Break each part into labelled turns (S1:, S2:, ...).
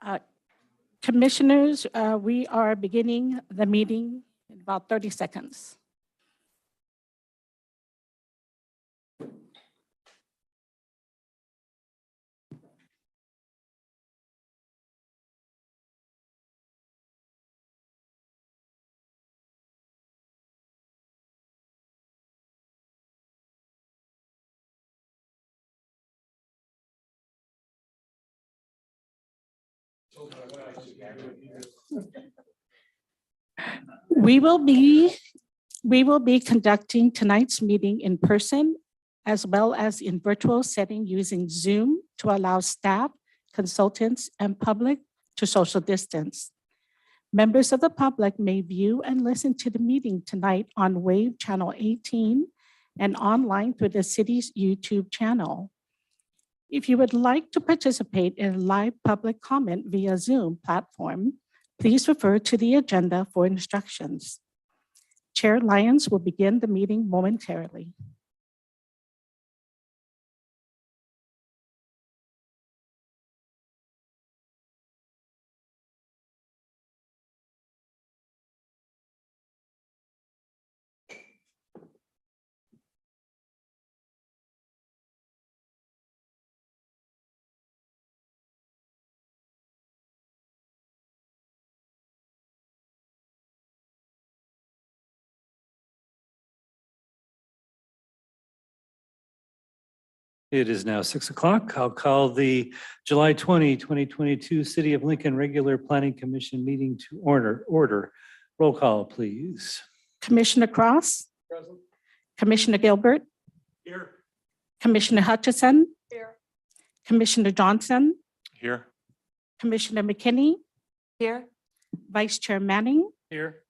S1: Uh, Commissioners, we are beginning the meeting in about 30 seconds. We will be conducting tonight's meeting in person as well as in virtual setting using Zoom to allow staff, consultants, and public to social distance. Members of the public may view and listen to the meeting tonight on Wave Channel 18 and online through the city's YouTube channel. If you would like to participate in live public comment via Zoom platform, please refer to the agenda for instructions. Chair Lyons will begin the meeting momentarily.
S2: It is now 6 o'clock. I'll call the July 20, 2022 City of Lincoln Regular Planning Commission meeting to order. Roll call, please.
S1: Commissioner Cross?
S3: Present.
S1: Commissioner Gilbert?
S3: Here.
S1: Commissioner Hutchison?
S3: Here.
S1: Commissioner Johnson?
S3: Here.
S1: Commissioner McKinney?
S4: Here.
S1: Vice Chair Manning?
S3: Here.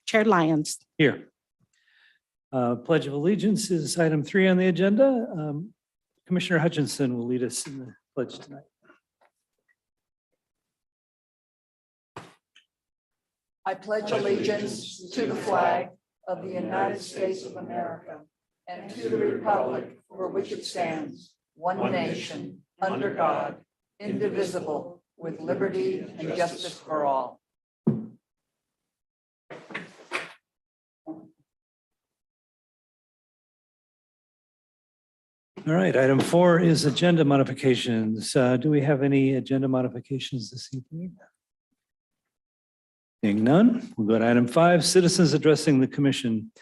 S1: Chair Lyons?
S2: Here. Pledge of Allegiance is item 3 on the agenda. Commissioner Hutchinson will lead us in the pledge tonight.
S4: I pledge allegiance to the flag of the United States of America and to the republic for which it stands, one nation, under God, indivisible, with liberty and justice for all.
S2: All right, item 4 is agenda modifications. Do we have any agenda modifications this evening? Seeing none, we'll go to item 5, citizens addressing the commission.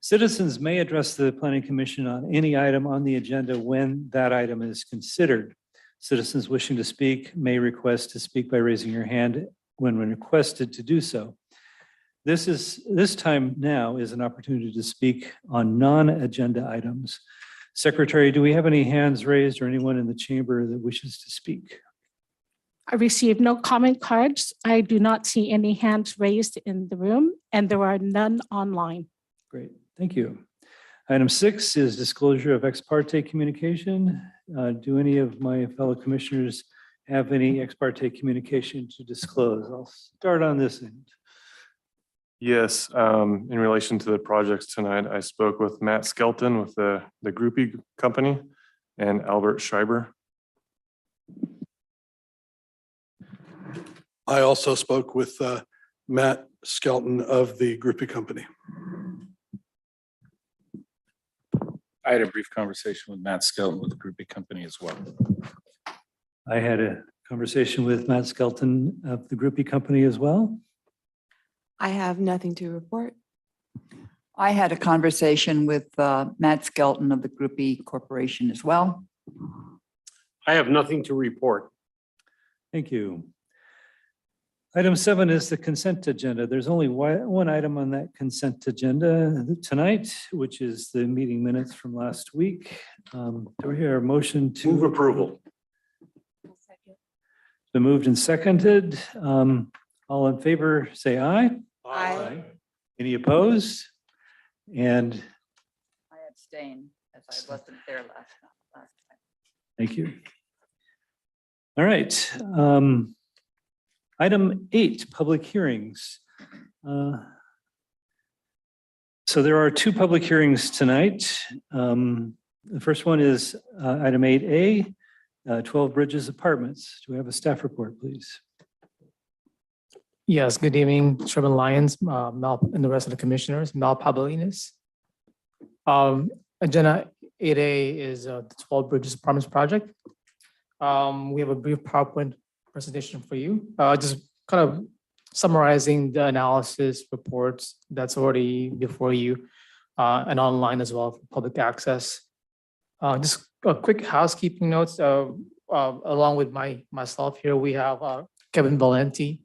S2: Citizens may address the planning commission on any item on the agenda when that item is considered. Citizens wishing to speak may request to speak by raising your hand when requested to do so. This time now is an opportunity to speak on non-agenda items. Secretary, do we have any hands raised or anyone in the chamber that wishes to speak?
S1: I received no comment cards. I do not see any hands raised in the room, and there are none online.
S2: Great, thank you. Item 6 is disclosure of ex parte communication. Do any of my fellow commissioners have any ex parte communication to disclose? I'll start on this end.
S3: Yes, in relation to the projects tonight, I spoke with Matt Skelton with the Groupie Company and Albert Schreiber.
S5: I also spoke with Matt Skelton of the Groupie Company.
S6: I had a brief conversation with Matt Skelton with the Groupie Company as well.
S2: I had a conversation with Matt Skelton of the Groupie Company as well.
S4: I have nothing to report. I had a conversation with Matt Skelton of the Groupie Corporation as well.
S7: I have nothing to report.
S2: Thank you. Item 7 is the consent agenda. There's only one item on that consent agenda tonight, which is the meeting minutes from last week. Do we hear a motion to
S7: Move approval.
S2: Been moved and seconded. All in favor, say aye.
S4: Aye.
S2: Any opposed? And
S4: I abstain as I wasn't there last time.
S2: thank you. All right. Item 8, public hearings. So there are 2 public hearings tonight. The first one is item 8A, 12 Bridges Apartments. Do we have a staff report, please?
S8: Yes, good evening, Chairman Lyons, Mal, and the rest of the commissioners, Mal Pavilinis. Agenda 8A is the 12 Bridges Apartments project. We have a brief PowerPoint presentation for you. Just kind of summarizing the analysis reports that's already before you and online as well for public access. Just a quick housekeeping notes. Along with myself here, we have Kevin Valenti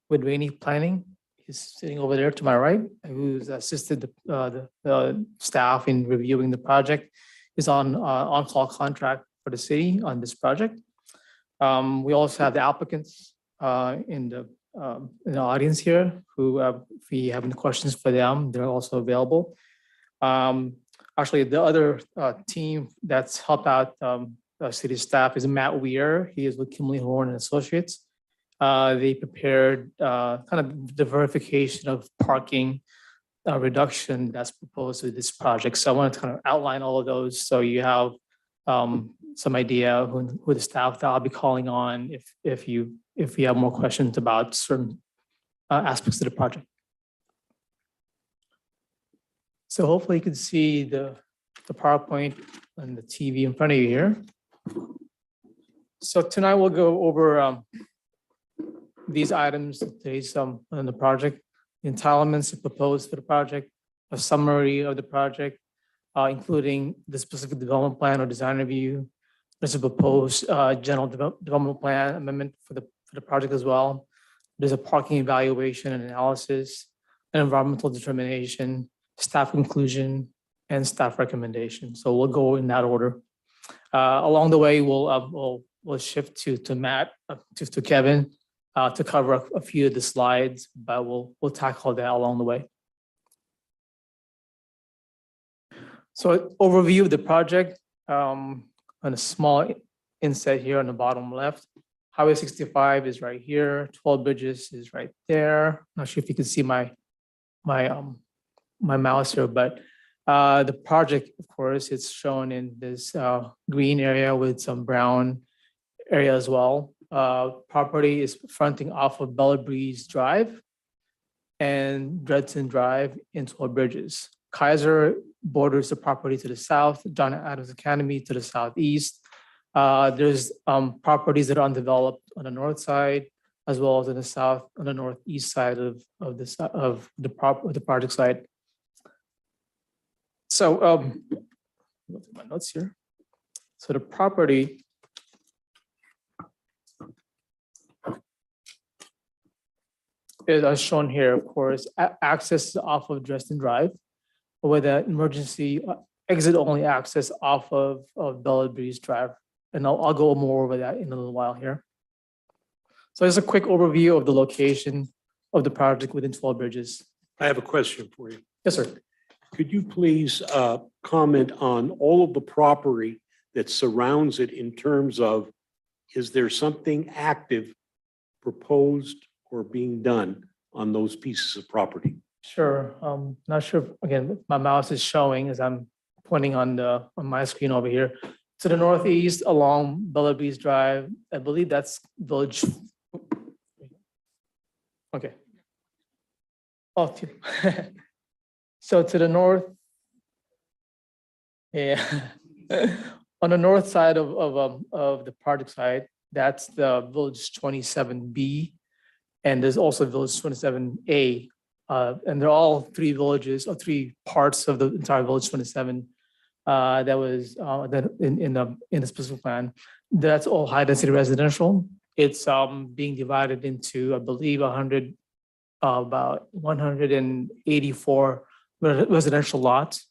S8: with Rainy Planning. He's sitting over there to my right, who's assisted the staff in reviewing the project. He's on-call contract for the city on this project. We also have the applicants in the audience here who, if you have any questions for them, they're also available. Actually, the other team that's helped out city staff is Matt Weir. He is with Kimley Horn and Associates. They prepared kind of the verification of parking reduction that's proposed with this project. So I wanted to kind of outline all of those so you have some idea who the staff that I'll be calling on if you have more questions about certain aspects of the project. So hopefully you can see the PowerPoint and the TV in front of you here. So tonight we'll go over these items, today's on the project, the entitlements proposed for the project, a summary of the project, including the specific development plan or design review. There's a proposed general development plan amendment for the project as well. There's a parking evaluation and analysis, an environmental determination, staff conclusion, and staff recommendation. So we'll go in that order. Along the way, we'll shift to Matt, to Kevin, to cover a few of the slides, but we'll tackle that along the way. So overview of the project, on a small inset here on the bottom left. Highway 65 is right here. 12 Bridges is right there. Not sure if you can see my mouse here, but the project, of course, it's shown in this green area with some brown area as well. Property is fronting off of Bella Breeze Drive and Dredson Drive in 12 Bridges. Kaiser borders the property to the south, John Adams Academy to the southeast. There's properties that are undeveloped on the north side, as well as in the south, on the northeast side of the project site. So, go through my notes here. So the property is as shown here, of course, access off of Dresden Drive, with an emergency exit only access off of Bella Breeze Drive. And I'll go more over that in a little while here. So just a quick overview of the location of the project within 12 Bridges.
S7: I have a question for you.
S8: Yes, sir.
S7: Could you please comment on all of the property that surrounds it in terms of, is there something active proposed or being done on those pieces of property?
S8: Sure. Not sure, again, my mouse is showing as I'm pointing on my screen over here. To the northeast along Bella Breeze Drive, I believe that's Village. Okay. Oh, so to the north, yeah, on the north side of the project site, that's the Village 27B, and there's also Village 27A, and they're all three villages or three parts of the entire Village 27. That was in the specific plan. That's all high density residential. It's being divided into, I believe, about 184 residential lots.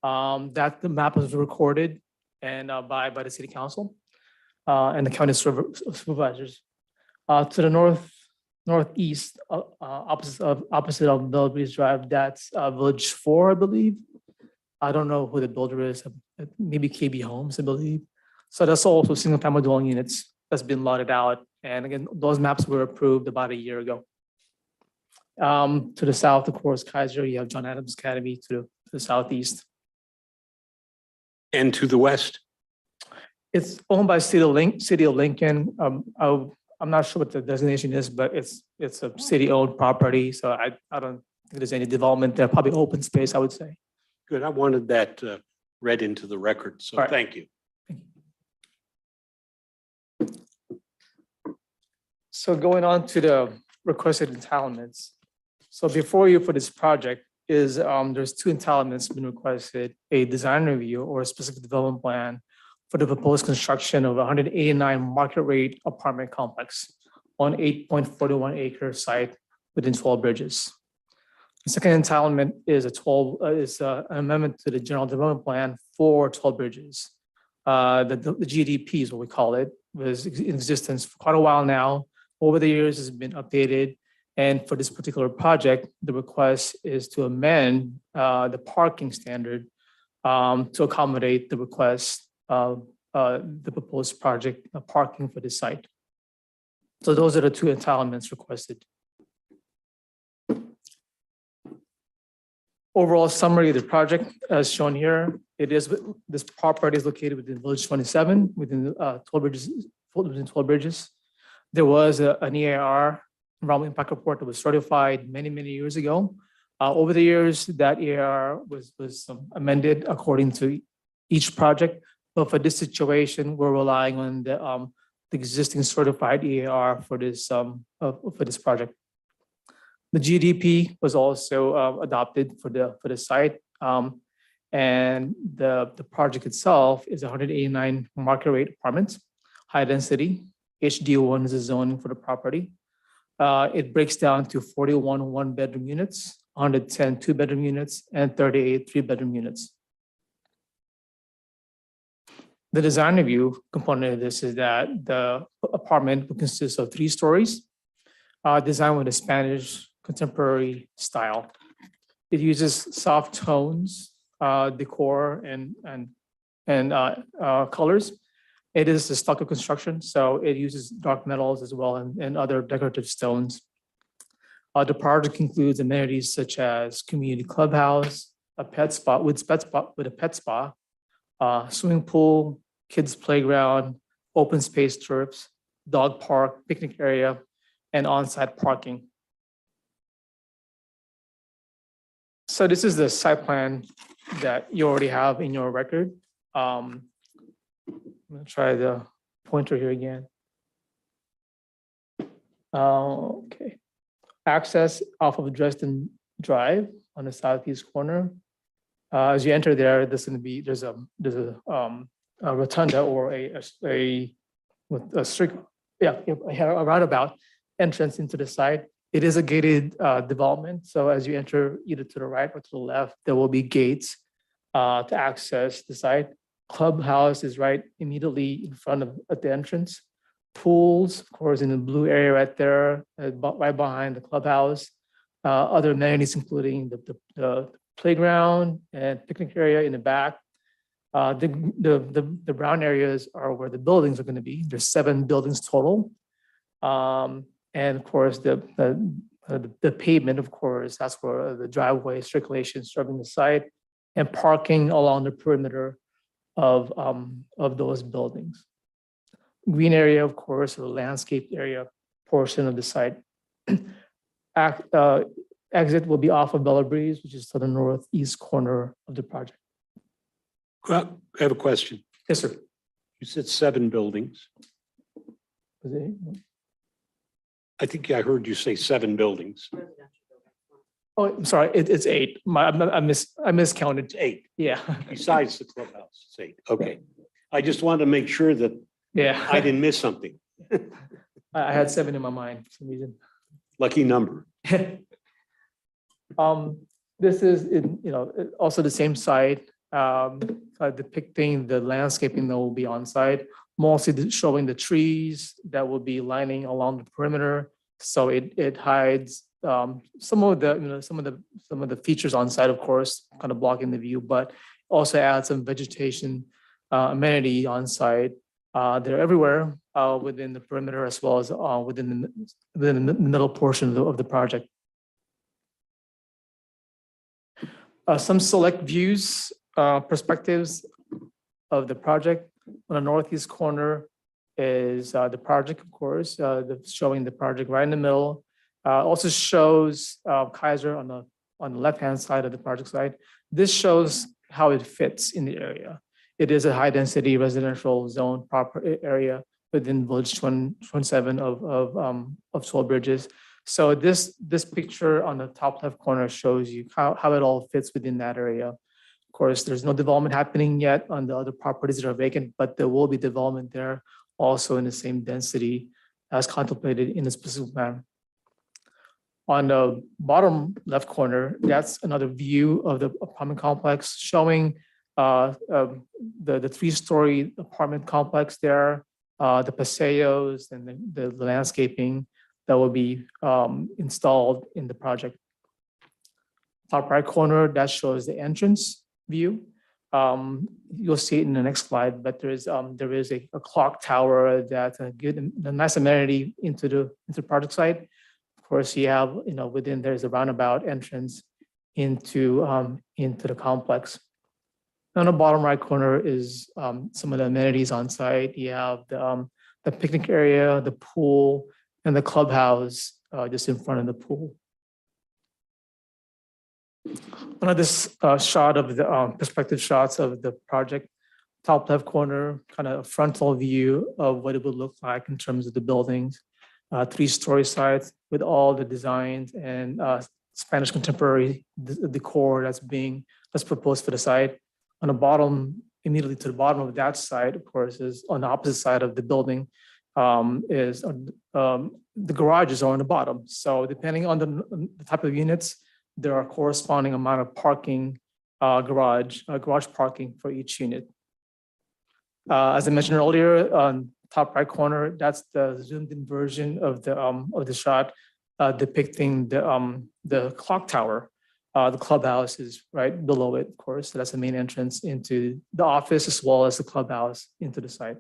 S8: That the map was recorded and by the city council and the county supervisors. To the northeast, opposite of Bella Breeze Drive, that's Village 4, I believe. I don't know who the builder is, maybe KB Homes, I believe. So that's also single family dwelling units that's been lotted out. And again, those maps were approved about a year ago. To the south, of course, Kaiser, you have John Adams Academy to the southeast.
S7: And to the west?
S8: It's owned by City of Lincoln. I I'm not sure what the designation is, but it's a city-owned property, so I don't think there's any development there, probably open space, I would say.
S7: Good. I wanted that read into the record, so
S8: All right.
S7: thank you.
S8: So going on to the requested entitlements. So before you for this project is, there's two entitlements been requested, a design review or a specific development plan for the proposed construction of 189 market rate apartment complex on 8.41 acre site within 12 bridges. The second entitlement is an amendment to the general development plan for 12 bridges. The GDP is what we call it, was in existence for quite a while now. Over the years, it's been updated. And for this particular project, the request is to amend the parking standard to accommodate the request of the proposed project parking for this site. So those are the two entitlements requested. Overall summary of the project as shown here, this property is located within Village 27, within 12 bridges. There was an EAR, environmental impact report, that was certified many years ago. Over the years, that EAR was amended according to each project. But for this situation, we're relying on the existing certified EAR for this project. The GDP was also adopted for the site. And the project itself is 189 market rate apartments, high density. HD1 is the zoning for the property. It breaks down to 41 one-bedroom units, 110 two-bedroom units, and 38 three-bedroom units. The design review component of this is that the apartment will consist of 3 stories, designed with a Spanish contemporary style. It uses soft tones, decor, and colors. It is a stucco construction, so it uses dark metals as well and other decorative stones. The project includes amenities such as community clubhouse, a pet spot with a pet spa, swimming pool, kids playground, open space trips, dog park, picnic area, and on-site parking. So this is the site plan that you already have in your record. I'm gonna try the pointer here again. Okay. Access off of Dresden Drive on the southeast corner. As you enter there, there's a rotunda or a roundabout entrance into the site. It is a gated development. So as you enter either to the right or to the left, there will be gates to access the site. Clubhouse is right immediately in front of at the entrance. Pools, of course, in the blue area right there, right behind the clubhouse. Other amenities including the playground and picnic area in the back. The brown areas are where the buildings are going to be. There's 7 buildings total. And of course, the pavement, of course, that's where the driveway circulation serving the site, and parking along the perimeter of those buildings. Green area, of course, the landscape area portion of the site. Exit will be off of Bella Breeze, which is to the northeast corner of the project.
S7: Well, I have a question.
S8: Yes, sir.
S7: You said 7 buildings.
S8: Was it 8?
S7: I think I heard you say 7 buildings.
S8: Oh, I'm sorry, it's 8. I miscounted.
S7: It's 8,
S8: Yeah,
S7: besides the clubhouse, it's 8. Okay. I just wanted to make sure that
S8: yeah.
S7: I didn't miss something.
S8: I had 7 in my mind for some reason.
S7: Lucky number.
S8: This is also the same site, depicting the landscaping that will be on site, mostly showing the trees that will be lining along the perimeter. So it hides some of the features on site, of course, kind of blocking the view, but also adds some vegetation amenity on site. They're everywhere within the perimeter as well as within the middle portion of the project. Some select views, perspectives of the project. On the northeast corner, is the project, of course, showing the project right in the middle. Also shows Kaiser on the left-hand side of the project site. This shows how it fits in the area. It is a high-density residential zone proper area within Village 27 of Toll Bridges. So this picture on the top left corner shows you how it all fits within that area. Of course, there's no development happening yet on the other properties that are vacant, but there will be development there also in the same density as contemplated in the specific plan. On the bottom left corner, that's another view of the apartment complex showing the three-story apartment complex there, the paseos and the landscaping that will be installed in the project. Top right corner, that shows the entrance view. You'll see it in the next slide, but there is a clock tower that's a nice amenity into the project site. Of course, you have, within there's a roundabout entrance into the complex. On the bottom right corner is some of the amenities on site. You have the picnic area, the pool, and the clubhouse just in front of the pool. Another shot of the perspective shots of the project. Top left corner, kind of a frontal view of what it would look like in terms of the buildings. Three-story sites with all the designs and Spanish contemporary decor that's proposed for the site. On the bottom, immediately to the bottom of that site, of course, is on the opposite side of the building, is the garages are on the bottom. So depending on the type of units, there are corresponding amount of parking, garage parking for each unit. As I mentioned earlier, on top right corner, that's the zoomed in version of the shot depicting the clock tower. The clubhouse is right below it, of course. So that's the main entrance into the office as well as the clubhouse into the site.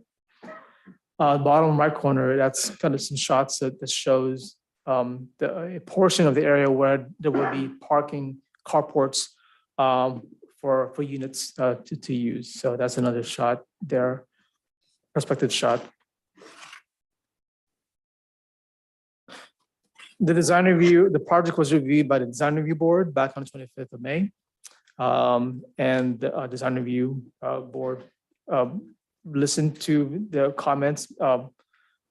S8: Bottom right corner, that's kind of some shots that shows a portion of the area where there will be parking carports for units to use. So that's another shot there, perspective shot. The design review, the project was reviewed by the design review board back on the 25th of May. And the design review board listened to the comments,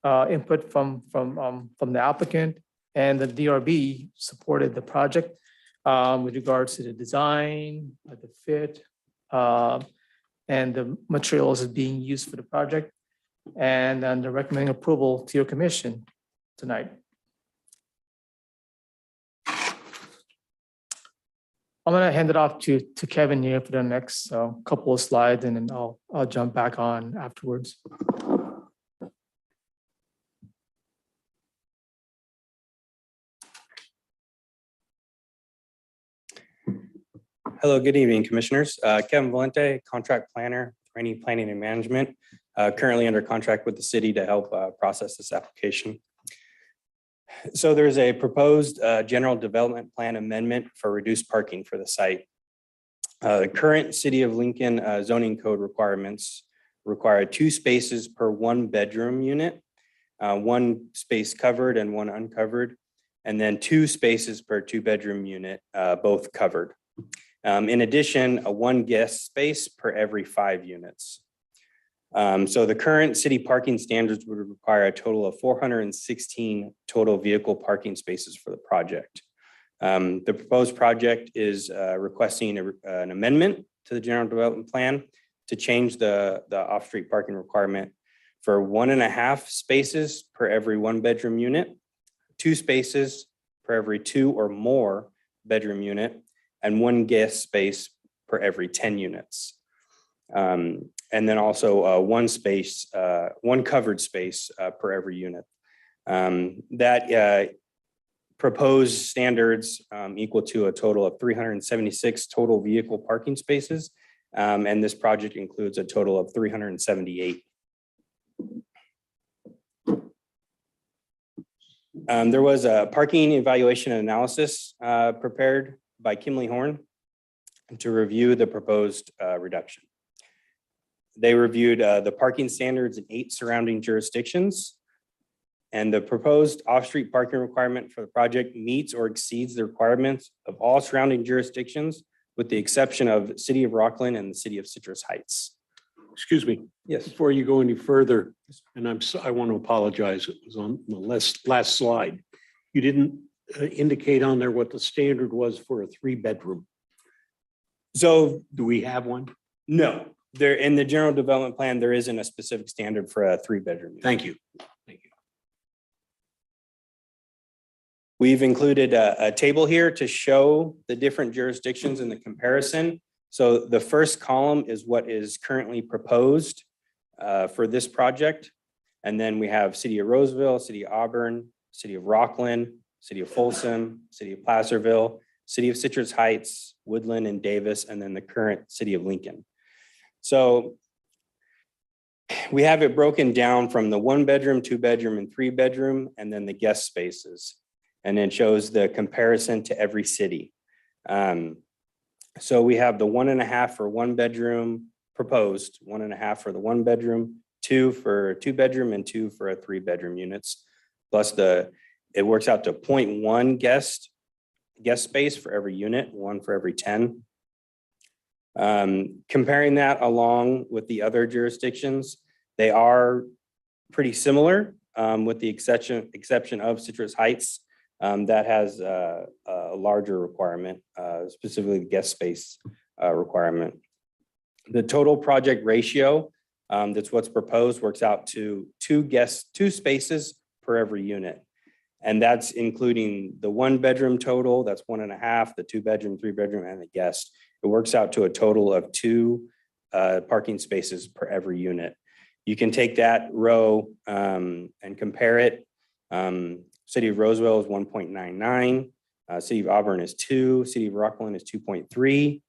S8: input from the applicant, and the DRB supported the project with regards to the design, the fit, and the materials being used for the project. And then they're recommending approval to your commission tonight. I'm going to hand it off to Kevin here for the next couple of slides, and then I'll jump back on afterwards.
S9: Hello, good evening, commissioners. Kevin Valente, contract planner, Rainy Planning and Management, currently under contract with the city to help process this application. So there's a proposed general development plan amendment for reduced parking for the site. The current City of Lincoln zoning code requirements require 2 spaces per 1 bedroom unit, 1 space covered and 1 uncovered, and then 2 spaces per 2 bedroom unit, both covered. In addition, a 1 guest space per every 5 units. So the current city parking standards would require a total of 416 total vehicle parking spaces for the project. The proposed project is requesting an amendment to the general development plan to change the off-street parking requirement for 1.5 spaces per every 1 bedroom unit, 2 spaces per every 2 or more bedroom unit, and 1 guest space per every 10 units. And then also 1 space, 1 covered space per every unit. That proposed standards equal to a total of 376 total vehicle parking spaces. And this project includes a total of 378. There was a parking evaluation and analysis prepared by Kimley Horn to review the proposed reduction. They reviewed the parking standards in 8 surrounding jurisdictions. And the proposed off-street parking requirement for the project meets or exceeds the requirements of all surrounding jurisdictions, with the exception of City of Rockland and the City of Citrus Heights.
S7: Excuse me,
S9: Yes.
S7: before you go any further, and I want to apologize, it was on the last slide. You didn't indicate on there what the standard was for a 3-bedroom.
S9: So
S7: Do we have one?
S9: no, there in the general development plan, there isn't a specific standard for a 3-bedroom. unit.
S7: Thank you.
S9: We've included a table here to show the different jurisdictions in the comparison. So the first column is what is currently proposed for this project. And then we have City of Roseville, City of Auburn, City of Rockland, City of Folsom, City of Placerville, City of Citrus Heights, Woodland and Davis, and then the current City of Lincoln. So we have it broken down from the 1-bedroom, 2-bedroom, and 3-bedroom, and then the guest spaces. And then shows the comparison to every city. So we have the 1.5 for 1-bedroom proposed, 1.5 for the 1-bedroom, 2 for 2-bedroom, and 2 for a 3-bedroom units. Plus it works out to 0.1 guest space for every unit, 1 for every 10. Comparing that along with the other jurisdictions, they are pretty similar with the exception of Citrus Heights. That has a larger requirement, specifically the guest space requirement. The total project ratio, that's what's proposed, works out to 2 spaces per every unit. And that's including the 1-bedroom total, that's 1.5, the 2-bedroom, 3-bedroom, and the guest. It works out to a total of 2 parking spaces per every unit. You can take that row and compare it. City of Roseville is 1.99, City of Auburn is 2, City of Rockland is 2.3,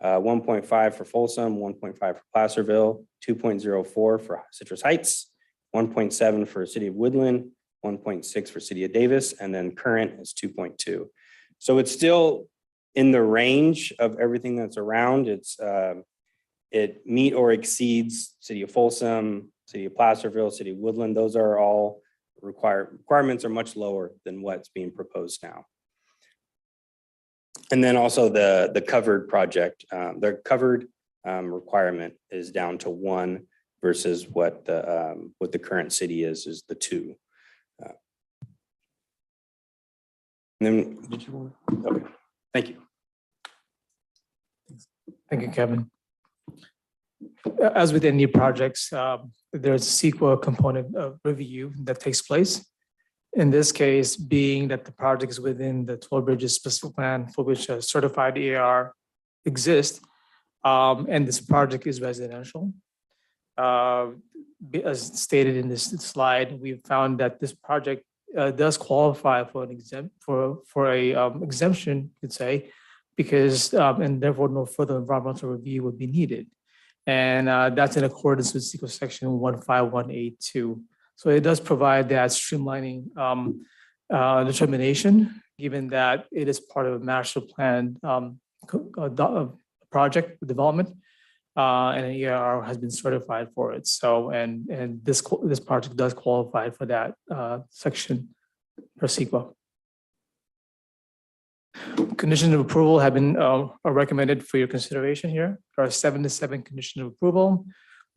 S9: 1.5 for Folsom, 1.5 for Placerville, 2.04 for Citrus Heights, 1.7 for City of Woodland, 1.6 for City of Davis, and then current is 2.2. So it's still in the range of everything that's around. It meet or exceeds City of Folsom, City of Placerville, City of Woodland. Those are all requirements are much lower than what's being proposed now. And then also the covered project, the covered requirement is down to 1 versus what the current city is the 2. And then did you want? Okay, thank you.
S8: Thank you, Kevin. As with any projects, there's a CEQA component of review that takes place. In this case, being that the project is within the Toll Bridges specific plan for which a certified EAR exists, and this project is residential. As stated in this slide, we found that this project does qualify for an exemption, you could say, because and therefore no further environmental review would be needed. And that's in accordance with CEQA section 15182. So it does provide that streamlining determination, given that it is part of a master plan project development, and an EIR has been certified for it. So, and this project does qualify for that section per CEQA. Conditions of approval have been are recommended for your consideration here. There are 7 to 7 conditions of approval.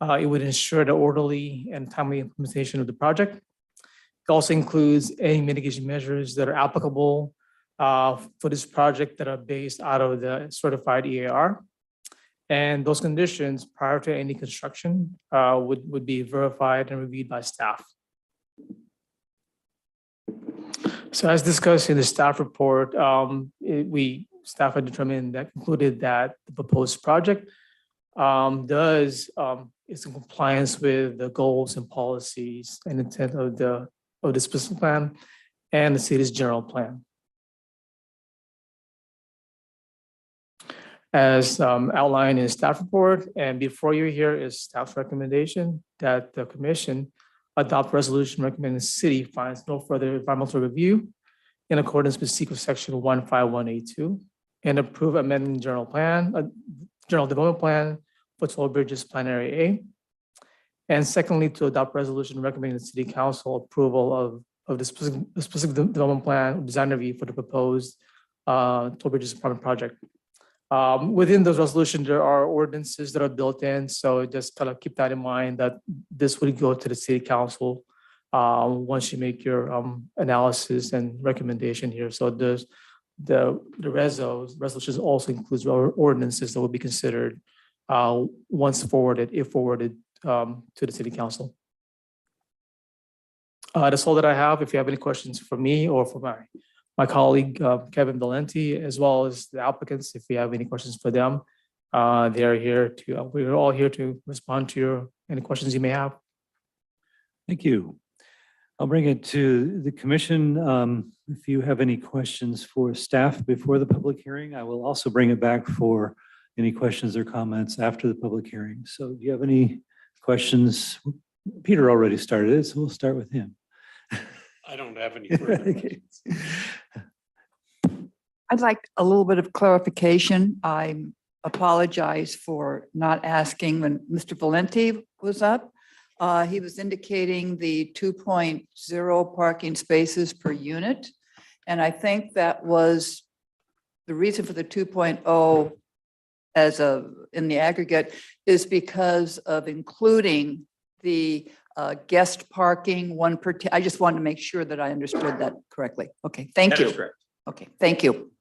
S8: It would ensure the orderly and timely implementation of the project. It also includes any mitigation measures that are applicable for this project that are based out of the certified EAR. And those conditions prior to any construction would be verified and reviewed by staff. So as discussed in the staff report, staff had determined that concluded that the proposed project is in compliance with the goals and policies and intent of the specific plan and the city's general plan. As outlined in staff report, and before you here is staff's recommendation that the commission adopt resolution recommending the city finds no further environmental review in accordance with CEQA section 15182 and approve amending general development plan for Toll Bridges Plan Area A And secondly, to adopt resolution recommending the city council approval of the specific development plan design review for the proposed Toll Bridges apartment project. Within those resolutions, there are ordinances that are built in, so just kind of keep that in mind that this would go to the city council once you make your analysis and recommendation here. So the resolutions also includes ordinances that will be considered once forwarded, if forwarded to the city council. That's all that I have. If you have any questions for me or for my colleague, Kevin Valenti, as well as the applicants, if you have any questions for them, they are here to, we're all here to respond to any questions you may have.
S2: Thank you. I'll bring it to the commission. If you have any questions for staff before the public hearing, I will also bring it back for any questions or comments after the public hearing. So do you have any questions? Peter already started it, so we'll start with him.
S7: I don't have any further questions.
S4: I'd like a little bit of clarification. I apologize for not asking when Mr. Valenti was up. He was indicating the 2.0 parking spaces per unit. And I think that was the reason for the 2.0 in the aggregate is because of including the guest parking, one per, I just wanted to make sure that I understood that correctly. Okay, thank you.
S9: That is correct.
S4: Okay, thank you.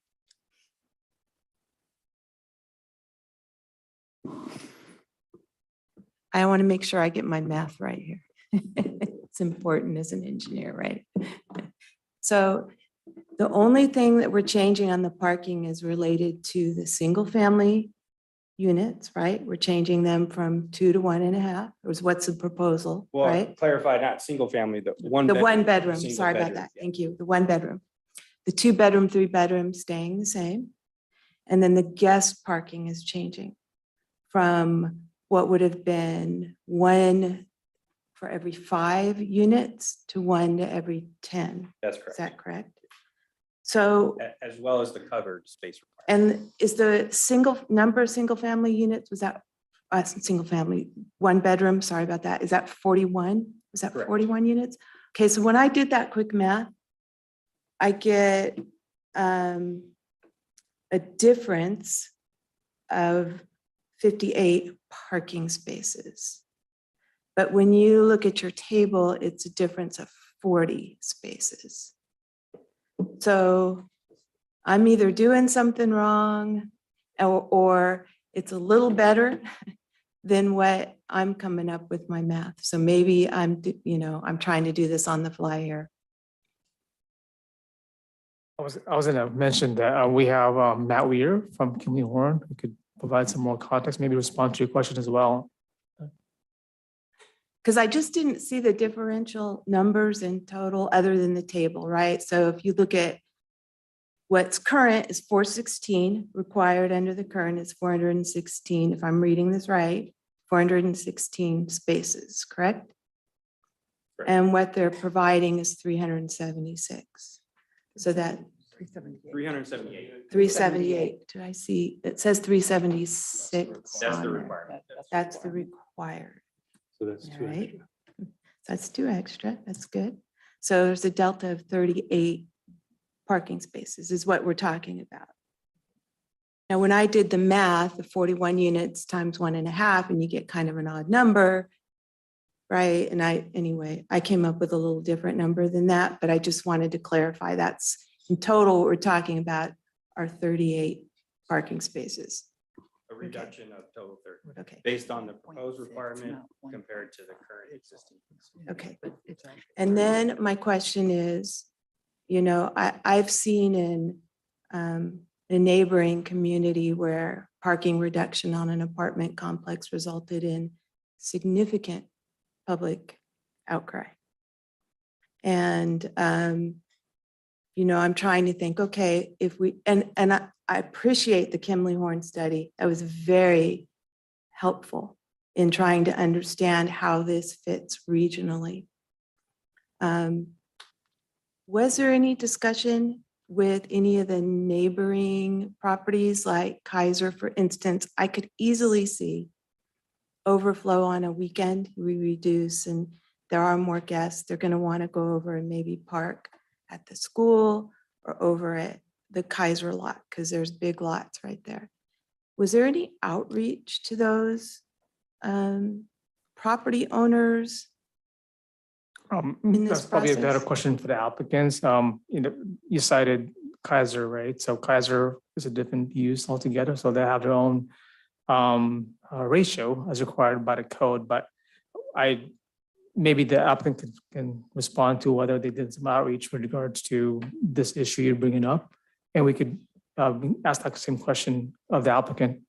S10: I want to make sure I get my math right here. It's important as an engineer, right? So the only thing that we're changing on the parking is related to the single family units, right? We're changing them from 2 to 1.5, is what's the proposal,
S9: Well,
S10: right?
S9: clarify, not single family, the one.
S10: The
S9: bedroom,
S10: 1 bedroom,
S9: single
S10: sorry about
S9: bedroom,
S10: that.
S9: yeah.
S10: Thank you. The 1 bedroom. The 2 bedroom, 3 bedroom staying the same. And then the guest parking is changing from what would have been 1 for every 5 units to 1 to every 10.
S9: That's
S10: Is
S9: correct.
S10: that correct? So,
S9: As well as the covered space. requirement.
S10: and is the single family units, was that single family, 1 bedroom, sorry about that. Is that 41? Was that
S9: Correct.
S10: 41 units? Okay, so when I did that quick math, I get a difference of 58 parking spaces. But when you look at your table, it's a difference of 40 spaces. So I'm either doing something wrong or it's a little better than what I'm coming up with my math. So maybe I'm trying to do this on the fly here.
S8: I was gonna mention that we have Matt Weir from Kimley Horn, who could provide some more context, maybe respond to your question as well.
S10: Because I just didn't see the differential numbers in total other than the table, right? So if you look at what's current is 416, required under the current is 416, if I'm reading this right, 416 spaces, correct?
S9: Correct.
S10: And what they're providing is 376. So that
S9: 378.
S10: 378, did I see? It says 376.
S9: That's
S10: on
S9: the
S10: there.
S9: requirement.
S10: That's the required.
S7: So that's
S10: All
S7: two
S10: right.
S7: extra.
S10: That's 2 extra. That's good. So there's a delta of 38 parking spaces is what we're talking about. Now, when I did the math, the 41 units times 1.5, and you get kind of an odd number, right? And anyway, I came up with a little different number than that, but I just wanted to clarify that's in total, what we're talking about are 38 parking spaces.
S9: A reduction of total 30,
S10: Okay.
S9: based on the proposed requirement compared to the current existing.
S10: Okay. And then my question is, I've seen in a neighboring community where parking reduction on an apartment complex resulted in significant public outcry. And, I'm trying to think, okay, if we, and I appreciate the Kimley Horn study. That was very helpful in trying to understand how this fits regionally. Was there any discussion with any of the neighboring properties like Kaiser, for instance? I could easily see overflow on a weekend, we reduce and there are more guests, they're going to want to go over and maybe park at the school or over at the Kaiser lot because there's big lots right there. Was there any outreach to those property owners? in this
S8: That's probably a better
S10: process?
S8: question for the applicants. You cited Kaiser, right? So Kaiser is a different use altogether, so they have their own ratio as required by the code, but maybe the applicant can respond to whether they did some outreach with regards to this issue you're bringing up, and we could ask that same question of the applicant.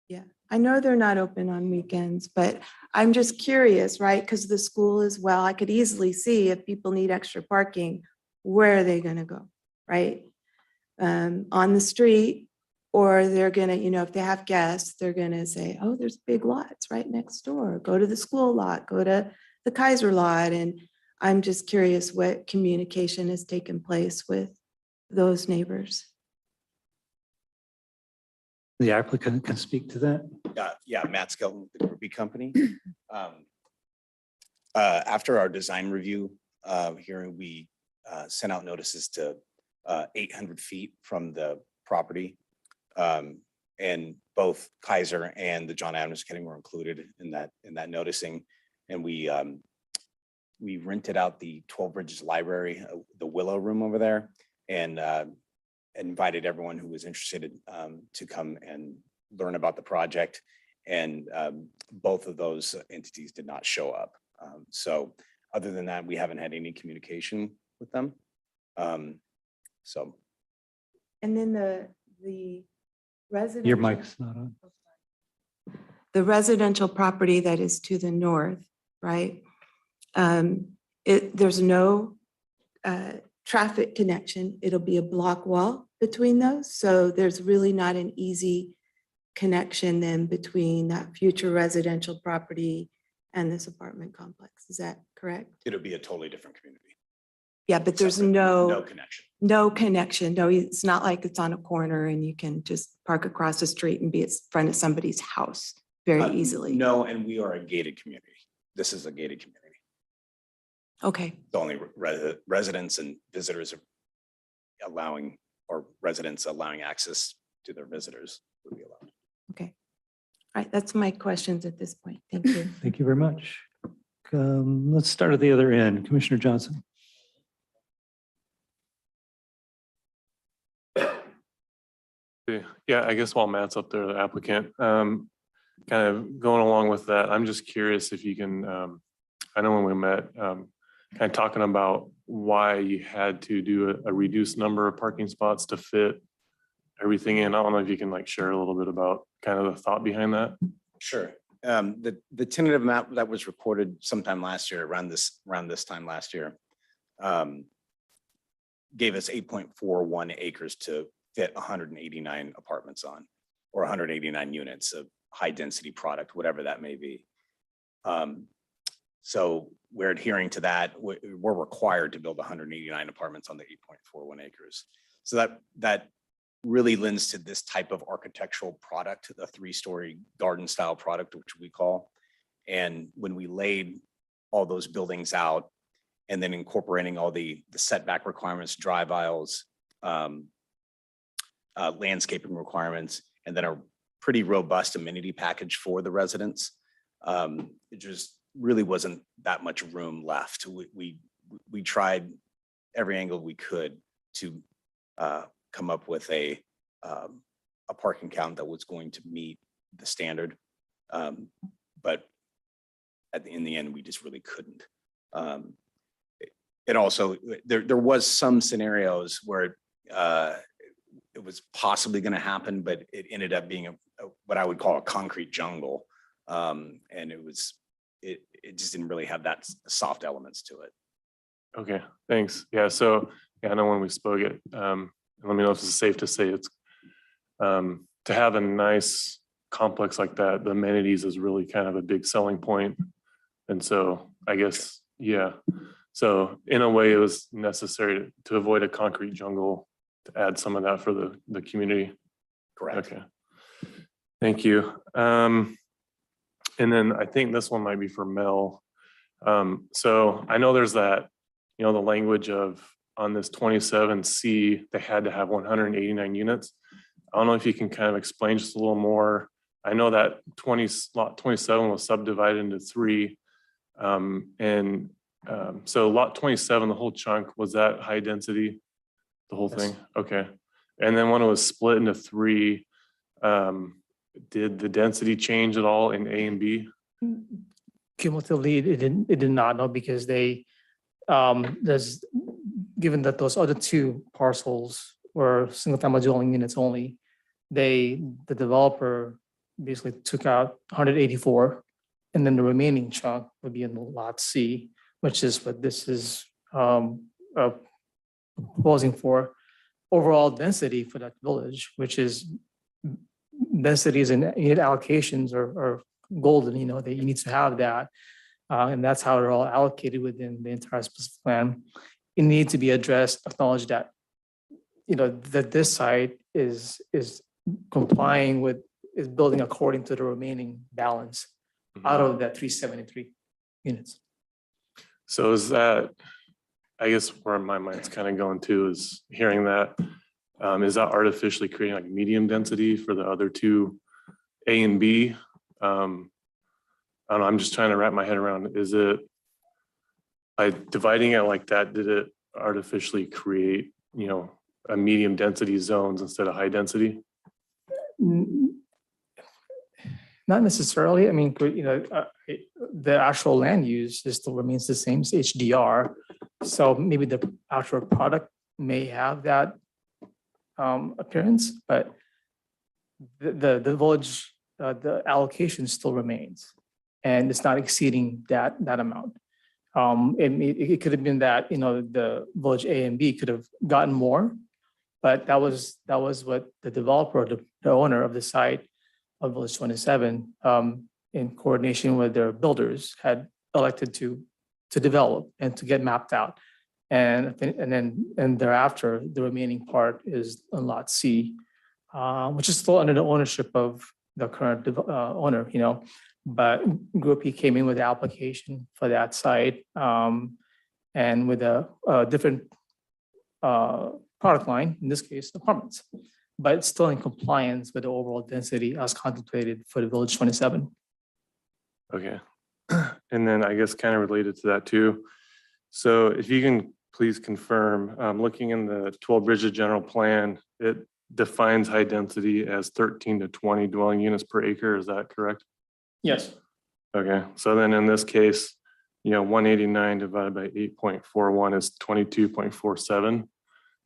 S10: Yeah, I know they're not open on weekends, but I'm just curious, right? Because the school as well, I could easily see if people need extra parking, where are they gonna go, right? On the street, or they're gonna, if they have guests, they're gonna say, oh, there's big lots right next door. Go to the school lot, go to the Kaiser lot. And I'm just curious what communication has taken place with those neighbors.
S2: The applicant can speak to that.
S11: Yeah, Matt Skelton with the Groupie Company. After our design review hearing, we sent out notices to 800 feet from the property. And both Kaiser and the John Adams Academy were included in that noticing. And we rented out the 12 Bridges Library, the Willow Room over there, and invited everyone who was interested to come and learn about the project. And both of those entities did not show up. So other than that, we haven't had any communication with them. So.
S10: And then the residential.
S2: Your mic's not on.
S10: The residential property that is to the north, right? There's no traffic connection. It'll be a block wall between those. So there's really not an easy connection then between that future residential property and this apartment complex. Is that correct?
S11: It'll be a totally different community.
S10: Yeah, but there's
S11: Separate,
S10: no
S11: connection.
S10: no connection. No, it's not like it's on a corner and you can just park across the street and be in front of somebody's house very easily.
S11: No, and we are a gated community. This is a gated community.
S10: Okay,
S11: The only residents and visitors are allowing, or residents allowing access to their visitors would be allowed.
S10: okay. All right, that's my questions at this point. Thank you.
S2: Thank you very much. Let's start at the other end. Commissioner Johnson.
S3: Yeah, I guess while Matt's up there, the applicant, kind of going along with that, I'm just curious if you can, I know when we met, kind of talking about why you had to do a reduced number of parking spots to fit everything in. I don't know if you can like share a little bit about kind of the thought behind that.
S11: Sure. The tentative map that was recorded sometime last year, around this time last year, gave us 8.41 acres to fit 189 apartments on, or 189 units of high density product, whatever that may be. So we're adhering to that. We're required to build 189 apartments on the 8.41 acres. So that really lends to this type of architectural product, the 3-story garden style product, which we call. And when we laid all those buildings out and then incorporating all the setback requirements, drive aisles, landscaping requirements, and then a pretty robust amenity package for the residents, it just really wasn't that much room left. We tried every angle we could to come up with a parking count that was going to meet the standard, but in the end, we just really couldn't. It also, there was some scenarios where it was possibly going to happen, but it ended up being what I would call a concrete jungle. And it just didn't really have that soft elements to it.
S3: Okay, thanks. Yeah, so yeah, I know when we spoke it, let me know if it's safe to say it's to have a nice complex like that, the amenities is really kind of a big selling point. And so I guess, yeah. So in a way, it was necessary to avoid a concrete jungle, to add some of that for the community.
S11: Correct.
S3: Okay. Thank you. And then I think this one might be for Mel. So I know there's that, the language of on this 27C, they had to have 189 units. I don't know if you can kind of explain just a little more. I know that lot 27 was subdivided into 3. So lot 27, the whole chunk, was that high density? The whole
S8: Yes.
S3: thing? Okay. And then when it was split into 3, did the density change at all in A and B?
S8: Cumulatively, it did not, no, because given that those other 2 parcels were single family dwelling units only, the developer basically took out 184, and then the remaining chunk would be in the lot C, which is what this is proposing for overall density for that village, which is densities and unit allocations are golden, that you need to have that. And that's how they're all allocated within the entire specific plan. It needs to be addressed, acknowledge that, that this site is complying with, is building according to the remaining balance out of that 373 units.
S3: So is that, I guess where my mind's kind of going to is hearing that, is that artificially creating like medium density for the other 2, A and B? I don't know, I'm just trying to wrap my head around, is it, by dividing it like that, did it artificially create, a medium density zones instead of high density?
S8: Not necessarily. I mean, the actual land use still remains the same as HDR. So maybe the actual product may have that appearance, but the village, the allocation still remains, and it's not exceeding that amount. It could have been that, the village A and B could have gotten more, but that was what the developer, the owner of the site of Village 27, in coordination with their builders, had elected to develop and to get mapped out. And thereafter, the remaining part is on Lot C, which is still under the ownership of the current owner, But Group E came in with the application for that site, and with a different product line, in this case, apartments, but it's still in compliance with the overall density as contemplated for the Village 27.
S3: Okay. And then I guess kind of related to that too. So if you can please confirm, looking in the 12 Bridges general plan, it defines high density as 13 to 20 dwelling units per acre. Is that correct?
S8: Yes.
S3: Okay. So then in this case, 189 divided by 8.41 is 22.47.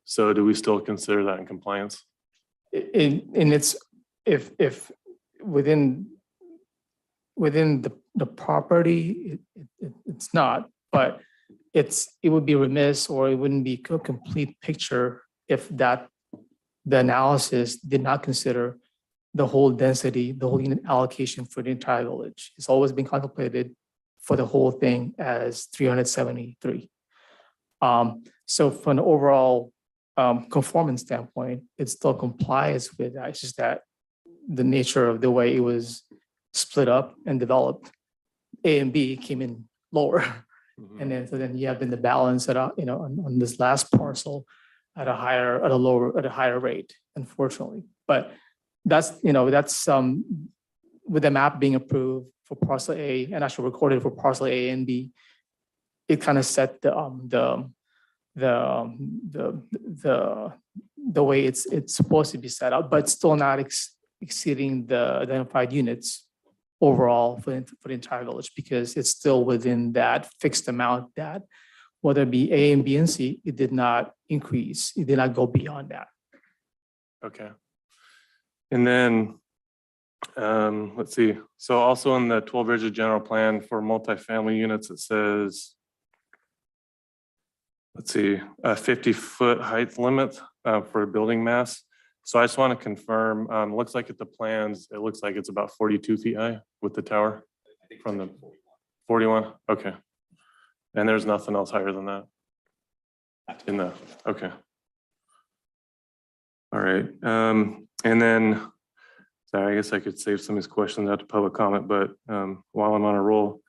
S3: So do we still consider that in compliance?
S8: It's if within the property, it's not, but it would be remiss, or it wouldn't be a complete picture if the analysis did not consider the whole density, the whole unit allocation for the entire village. It's always been contemplated for the whole thing as 373. So from an overall conformance standpoint, it still complies with that. It's just that the nature of the way it was split up and developed, A and B came in lower. And then you have been the balance at on this last parcel at a higher rate, unfortunately. But that's with the map being approved for parcel A and actually recorded for parcel A and B, it kind of set the way it's supposed to be set up, but still not exceeding the identified units overall for the entire village, because it's still within that fixed amount that whether it be A and B and C, it did not increase. It did not go beyond that.
S3: Okay. And then, let's see. So also in the 12 Bridges general plan for multifamily units, it says, let's see, a 50-foot height limit for building mass. So I just want to confirm, looks like at the plans, it looks like it's about 42 feet high with the tower from the 41. Okay. And there's nothing else higher than that in the, okay. All right. And then, Sorry, I guess I could save some of these questions out to public comment, but while I'm on a roll.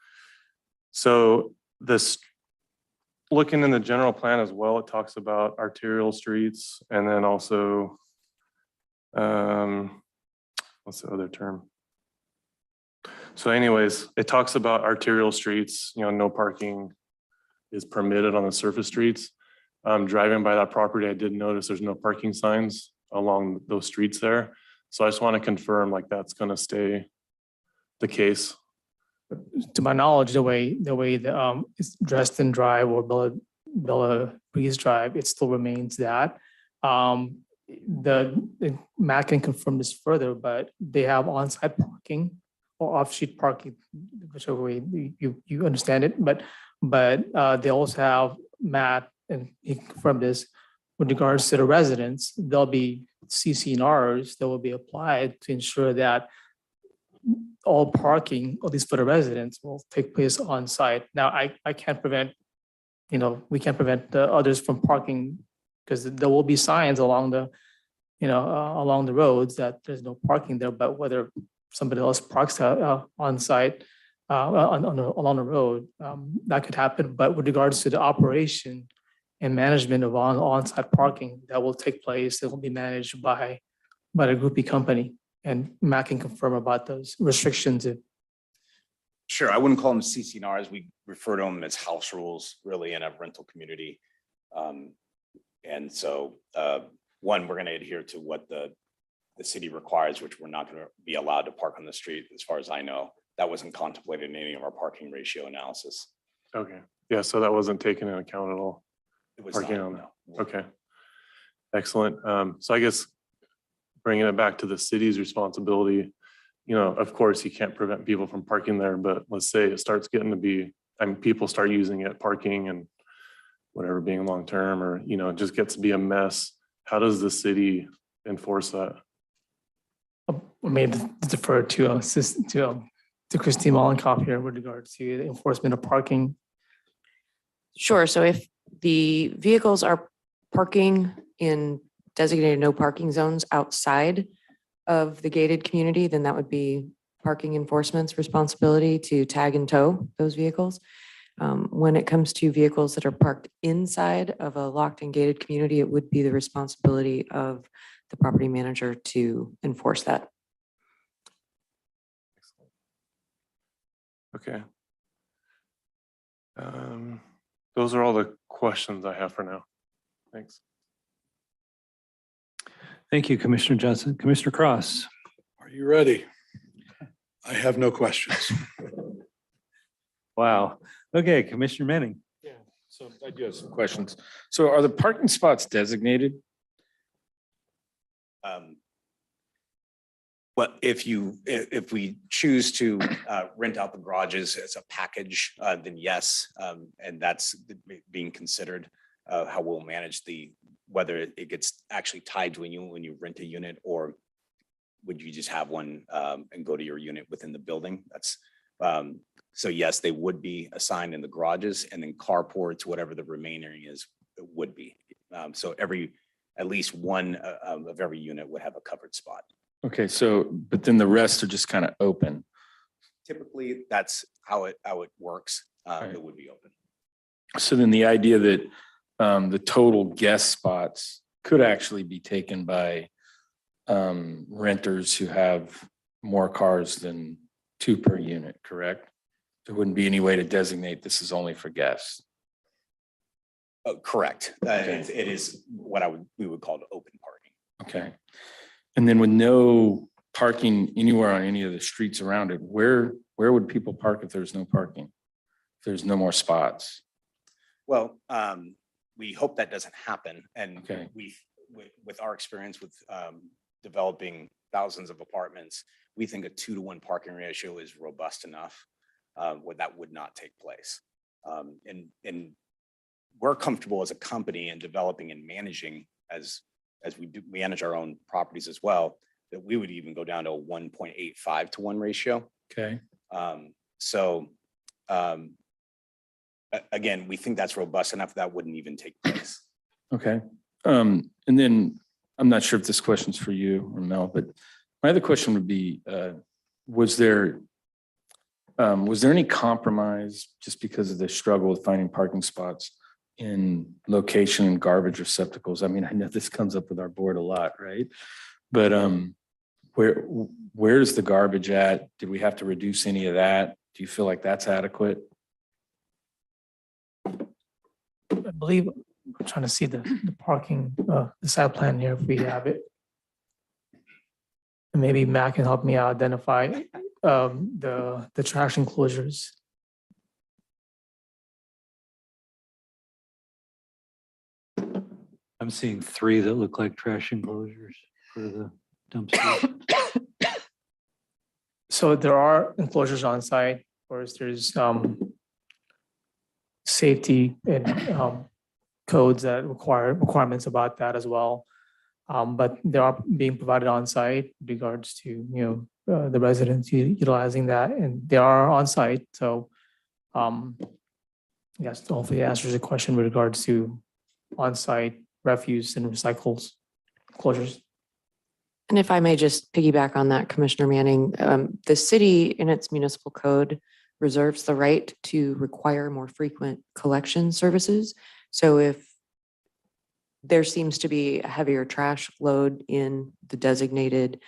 S3: So this, looking in the general plan as well, it talks about arterial streets and then also, what's the other term? So anyways, it talks about arterial streets, no parking is permitted on the surface streets. Driving by that property, I did notice there's no parking signs along those streets there. So I just want to confirm like that's going to stay the case.
S8: To my knowledge, the way it's Dresden Drive or Bella Breeze Drive, it still remains that. Matt can confirm this further, but they have on-site parking or off-street parking, whichever way you understand it. But they also have, Matt, and he confirmed this, with regards to the residents, there'll be CCNRs that will be applied to ensure that all parking, at least for the residents, will take place on site. Now, I can't prevent, we can't prevent the others from parking because there will be signs along the, along the roads that there's no parking there, but whether somebody else parks on site, along the road, that could happen. But with regards to the operation and management of on-site parking, that will take place, it will be managed by the groupie company. And Matt can confirm about those restrictions.
S11: Sure, I wouldn't call them CCNRs. We refer to them as house rules, really, in a rental community. And so, one, we're going to adhere to what the city requires, which we're not going to be allowed to park on the street, as far as I know. That wasn't contemplated in any of our parking ratio analysis.
S3: Okay, yeah, so that wasn't taken into account at all.
S11: It was
S3: Parking
S11: not,
S3: on
S11: no.
S3: Okay, excellent. So I guess bringing it back to the city's responsibility, of course, you can't prevent people from parking there, but let's say it starts getting to be, people start using it, parking and whatever being long-term, or, it just gets to be a mess. How does the city enforce that?
S8: I may defer to Christine Mollenkopf here with regards to the enforcement of parking.
S12: Sure. So if the vehicles are parking in designated no parking zones outside of the gated community, then that would be parking enforcement's responsibility to tag and tow those vehicles. When it comes to vehicles that are parked inside of a locked and gated community, it would be the responsibility of the property manager to enforce that.
S3: Okay. Those are all the questions I have for now. Thanks.
S2: Thank you, Commissioner Johnson. Commissioner Cross.
S5: Are you ready? I have no questions.
S2: Wow. Okay, Commissioner Manning.
S6: Yeah, so I do have some questions. So are the parking spots designated?
S11: Well, if we choose to rent out the garages as a package, then yes, and that's being considered how we'll manage whether it gets actually tied to you when you rent a unit, or would you just have one and go to your unit within the building? That's so yes, they would be assigned in the garages, and then carports, whatever the remaining is, it would be. So at least one of every unit would have a covered spot.
S6: Okay, so, but then the rest are just kind of open.
S11: Typically, that's how it works.
S6: Right.
S11: It would be open.
S6: So then the idea that the total guest spots could actually be taken by renters who have more cars than 2 per unit, correct? There wouldn't be any way to designate this is only for guests.
S11: Correct.
S6: Okay.
S11: It is what we would call open parking.
S6: Okay. And then with no parking anywhere on any of the streets around it, where would people park if there's no parking? If there's no more spots?
S11: Well, we hope that doesn't happen. And
S6: Okay.
S11: with our experience with developing thousands of apartments, we think a 2-to-1 parking ratio is robust enough where that would not take place. And we're comfortable as a company in developing and managing as we do manage our own properties as well, that we would even go down to a 1.85 to 1 ratio.
S6: Okay.
S11: Again, we think that's robust enough that wouldn't even take place.
S6: Okay. And then I'm not sure if this question's for you or Mel, but My other question would be, was there any compromise just because of the struggle with finding parking spots in location and garbage receptacles? I mean, I know this comes up with our board a lot, right? But where's the garbage at? Did we have to reduce any of that? Do you feel like that's adequate?
S8: I believe, I'm trying to see the parking, the site plan here, if we have it. And maybe Matt can help me identify the trash enclosures.
S2: I'm seeing 3 that look like trash enclosures for the dumpsters.
S8: So there are enclosures on site, of course, there's safety and codes that requirements about that as well. But they are being provided on site with regards to, the residents utilizing that, and they are on site. So yes, hopefully it answers the question with regards to on-site refuse and recycles closures.
S12: And if I may just piggyback on that, Commissioner Manning, the city in its municipal code reserves the right to require more frequent collection services. So if there seems to be a heavier trash load in the designated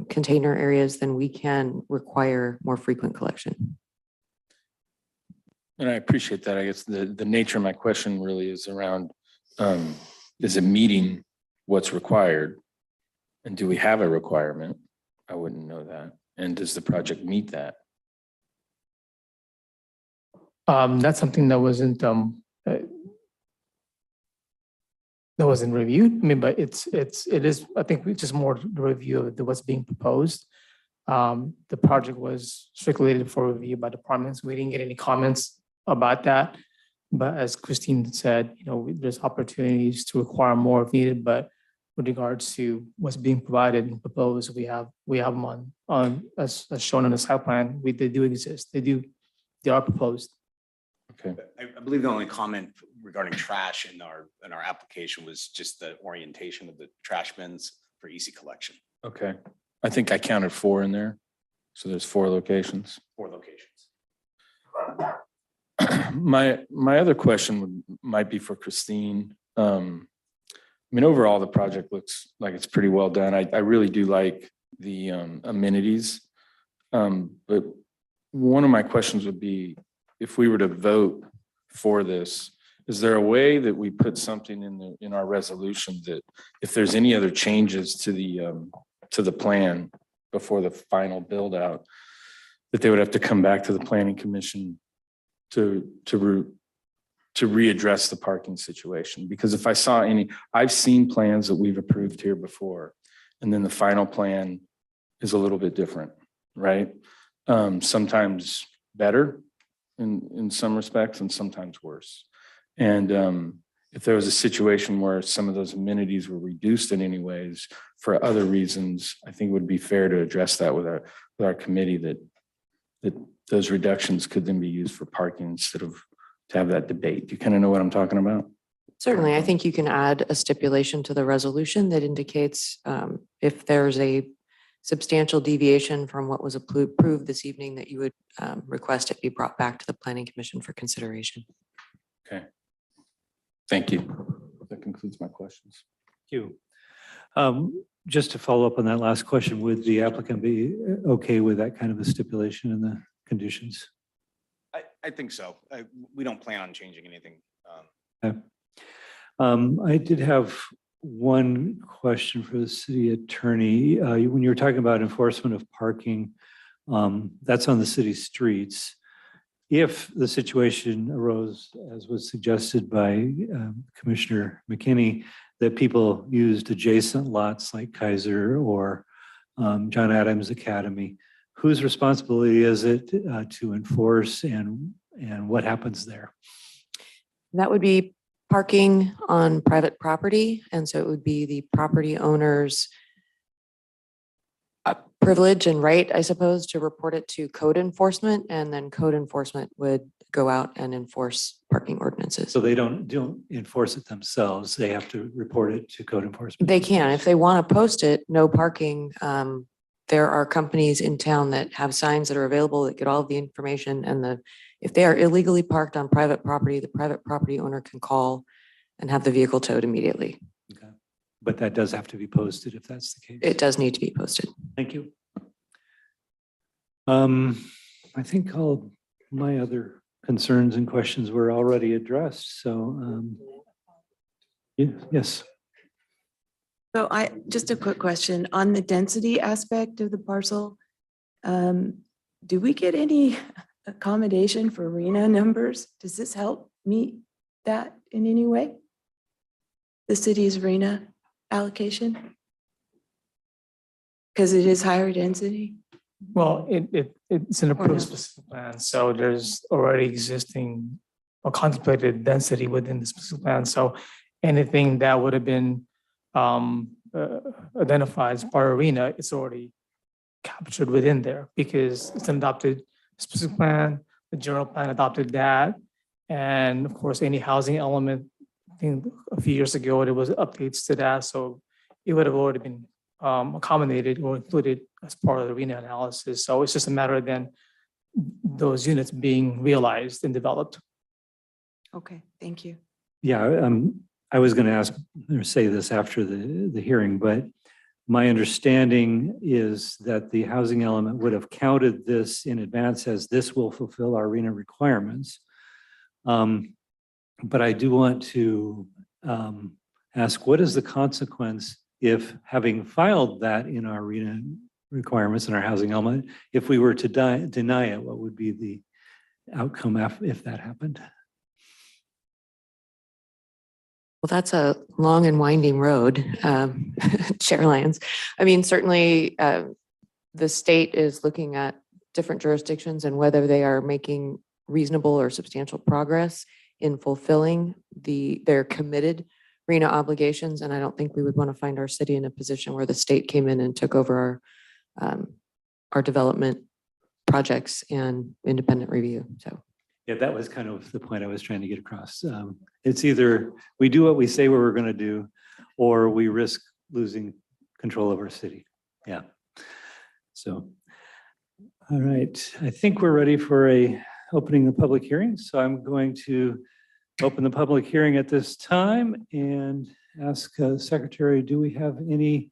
S12: container areas, then we can require more frequent collection.
S6: And I appreciate that. I guess the nature of my question really is around, is it meeting what's required? And do we have a requirement? I wouldn't know that. And does the project meet that?
S8: That's something that wasn't reviewed. I mean, but it is, I think it's just more the review of what's being proposed. The project was circulated for review by departments. We didn't get any comments about that. But as Christine said, there's opportunities to require more if needed, but with regards to what's being provided and proposed, we have them on as shown on the site plan. They do exist. They are proposed.
S6: Okay.
S11: I believe the only comment regarding trash in our application was just the orientation of the trash bins for easy collection.
S6: Okay. I think I counted 4 in there. So there's 4 locations.
S11: 4 locations.
S6: My other question might be for Christine. I mean, overall, the project looks like it's pretty well done. I really do like the amenities. But one of my questions would be, if we were to vote for this, is there a way that we put something in our resolution that if there's any other changes to the plan before the final build out, that they would have to come back to the planning commission to readdress the parking situation? Because if I saw I've seen plans that we've approved here before, and then the final plan is a little bit different, right? Sometimes better in some respects and sometimes worse. And if there was a situation where some of those amenities were reduced in any ways for other reasons, I think it would be fair to address that with our committee, that those reductions could then be used for parking instead of to have that debate. Do you kind of know what I'm talking about?
S12: Certainly, I think you can add a stipulation to the resolution that indicates if there's a substantial deviation from what was approved this evening, that you would request it be brought back to the Planning Commission for consideration.
S6: Okay. Thank you. That concludes my questions.
S2: Thank you. Just to follow up on that last question, would the applicant be okay with that kind of a stipulation in the conditions?
S11: I think so. We don't plan on changing anything.
S2: Okay. I did have one question for the city attorney. When you were talking about enforcement of parking, that's on the city streets. If the situation arose, as was suggested by Commissioner McKinney, that people used adjacent lots like Kaiser or John Adams Academy, whose responsibility is it to enforce, and what happens there?
S12: That would be parking on private property. And so it would be the property owner's privilege and right, I suppose, to report it to code enforcement, and then code enforcement would go out and enforce parking ordinances.
S2: So they don't enforce it themselves. They have to report it to code enforcement.
S12: They can, if they want to post it, no parking there are companies in town that have signs that are available that get all of the information and if they are illegally parked on private property, the private property owner can call and have the vehicle towed immediately.
S2: Okay. But that does have to be posted if that's the case.
S12: It does need to be posted.
S2: Thank you. I think all my other concerns and questions were already addressed, so, yes.
S10: So just a quick question on the density aspect of the parcel. Do we get any accommodation for RENA numbers? Does this help meet that in any way? The city's RENA allocation? Because it is higher density?
S8: Well, it's an approved specific plan, so there's already existing or contemplated density within the specific plan. So anything that would have been identified as part of RENA, it's already captured within there because it's an adopted specific plan. The general plan adopted that. And of course, any housing element, I think a few years ago, there was updates to that. So it would have already been accommodated or included as part of the RENA analysis. So it's just a matter of then those units being realized and developed.
S10: Okay, thank you.
S2: Yeah, I was going to ask or say this after the hearing, but my understanding is that the housing element would have counted this in advance as this will fulfill our RENA requirements. But I do want to ask, what is the consequence if, having filed that in our RENA requirements in our housing element, if we were to deny it, what would be the outcome if that happened?
S12: Well, that's a long and winding road, Chair Lyons. I mean, certainly the state is looking at different jurisdictions and whether they are making reasonable or substantial progress in fulfilling their committed RENA obligations. And I don't think we would want to find our city in a position where the state came in and took over our development projects and independent review. So.
S2: Yeah, that was kind of the point I was trying to get across. It's either we do what we say we're going to do, or we risk losing control of our city. Yeah. So, all right. I think we're ready for opening the public hearing. So I'm going to open the public hearing at this time and ask Secretary, do we have any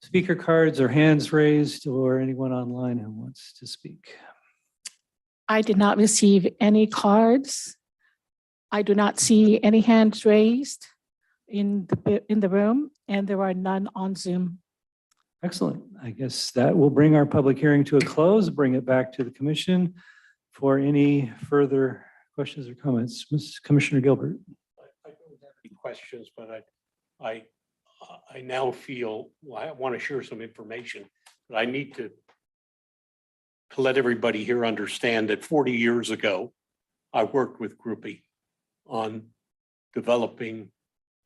S2: speaker cards or hands raised or anyone online who wants to speak?
S1: I did not receive any cards. I do not see any hands raised in the room, and there are none on Zoom.
S2: Excellent. I guess that will bring our public hearing to a close, bring it back to the commission for any further questions or comments. Commissioner Gilbert.
S7: I don't have any questions, but I now feel, well, I want to share some information, but I need to let everybody here understand that 40 years ago, I worked with Groupie on developing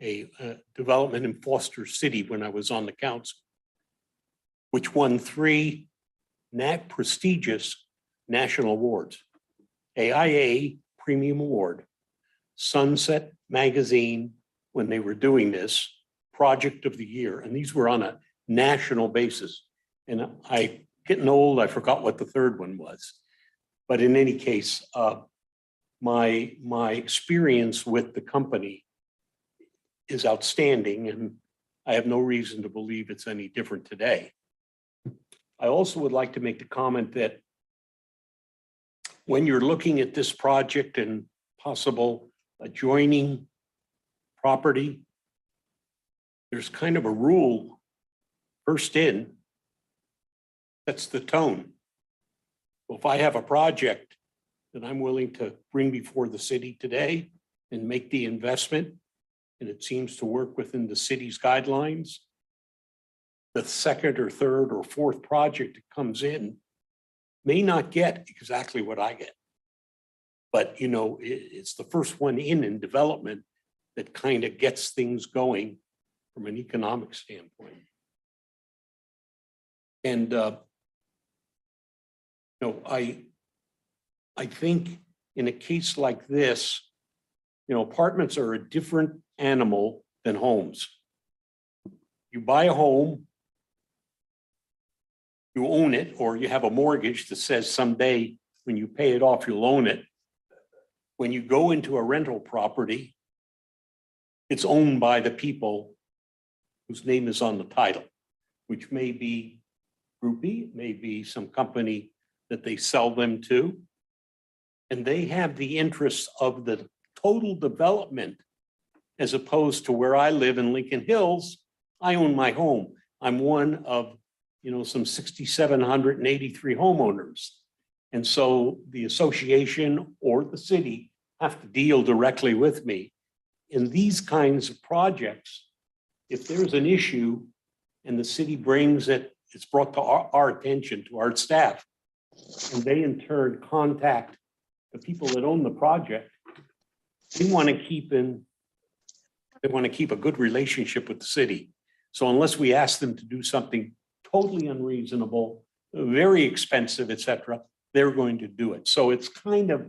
S7: a development in Foster City when I was on the council, which won 3 prestigious national awards: AIA Premium Award, Sunset Magazine, when they were doing this, Project of the Year, and these were on a national basis. And getting old, I forgot what the third one was. But in any case, my experience with the company is outstanding, and I have no reason to believe it's any different today. I also would like to make the comment that when you're looking at this project and possible adjoining property, there's kind of a rule, first in, that's the tone. Well, if I have a project that I'm willing to bring before the city today and make the investment, and it seems to work within the city's guidelines, the second or third or fourth project that comes in may not get exactly what I get. But, you know, it's the first one in development that kind of gets things going from an economic standpoint. And I think in a case like this, apartments are a different animal than homes. You buy a home, you own it, or you have a mortgage that says someday when you pay it off, you'll own it. When you go into a rental property, it's owned by the people whose name is on the title, which may be Groupie, may be some company that they sell them to. And they have the interests of the total development, as opposed to where I live in Lincoln Hills. I own my home. I'm one of, some 6,783 homeowners. And so the association or the city have to deal directly with me. In these kinds of projects, if there's an issue and the city brings it, it's brought to our attention, to our staff, and they in turn contact the people that own the project, they want to keep a good relationship with the city. So unless we ask them to do something totally unreasonable, very expensive, et cetera, they're going to do it. So it kind of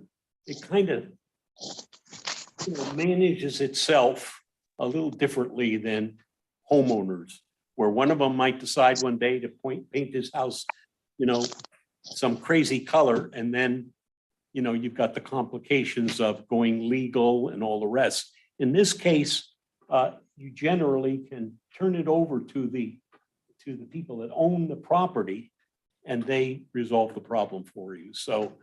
S7: manages itself a little differently than homeowners, where one of them might decide one day to paint his house, some crazy color, and then, you've got the complications of going legal and all the rest. In this case, you generally can turn it over to the people that own the property, and they resolve the problem for you. So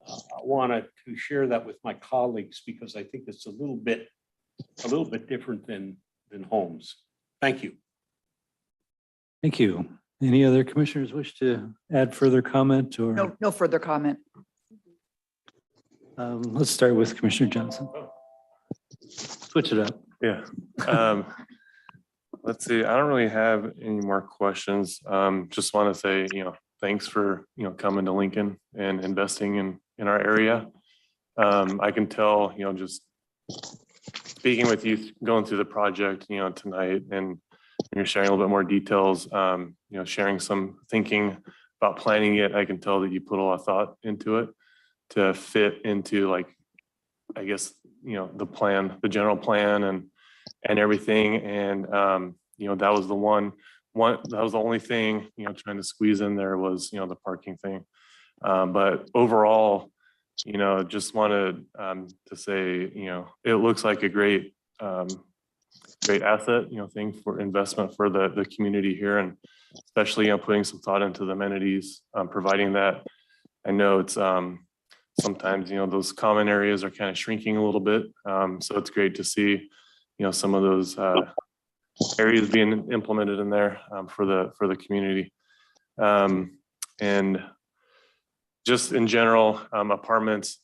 S7: I wanted to share that with my colleagues because I think it's a little bit different than homes. Thank you.
S2: Thank you. Any other commissioners wish to add further comment or?
S4: No further comment.
S2: Let's start with Commissioner Johnson. Switch it up.
S3: Yeah. Let's see. I don't really have any more questions. Just want to say, thanks for, coming to Lincoln and investing in our area. I can tell, just speaking with you, going through the project, tonight, and you're sharing a little bit more details, sharing some thinking about planning it. I can tell that you put a lot of thought into it to fit into, like, I guess, the plan, the general plan and everything. And, that was that was the only thing, trying to squeeze in there was, the parking thing. But overall, just wanted to say, it looks like a great asset, thing for investment for the community here, and especially, putting some thought into the amenities, providing that. I know it's sometimes, those common areas are kind of shrinking a little bit. So it's great to see, some of those areas being implemented in there for the community. And just in general, apartments,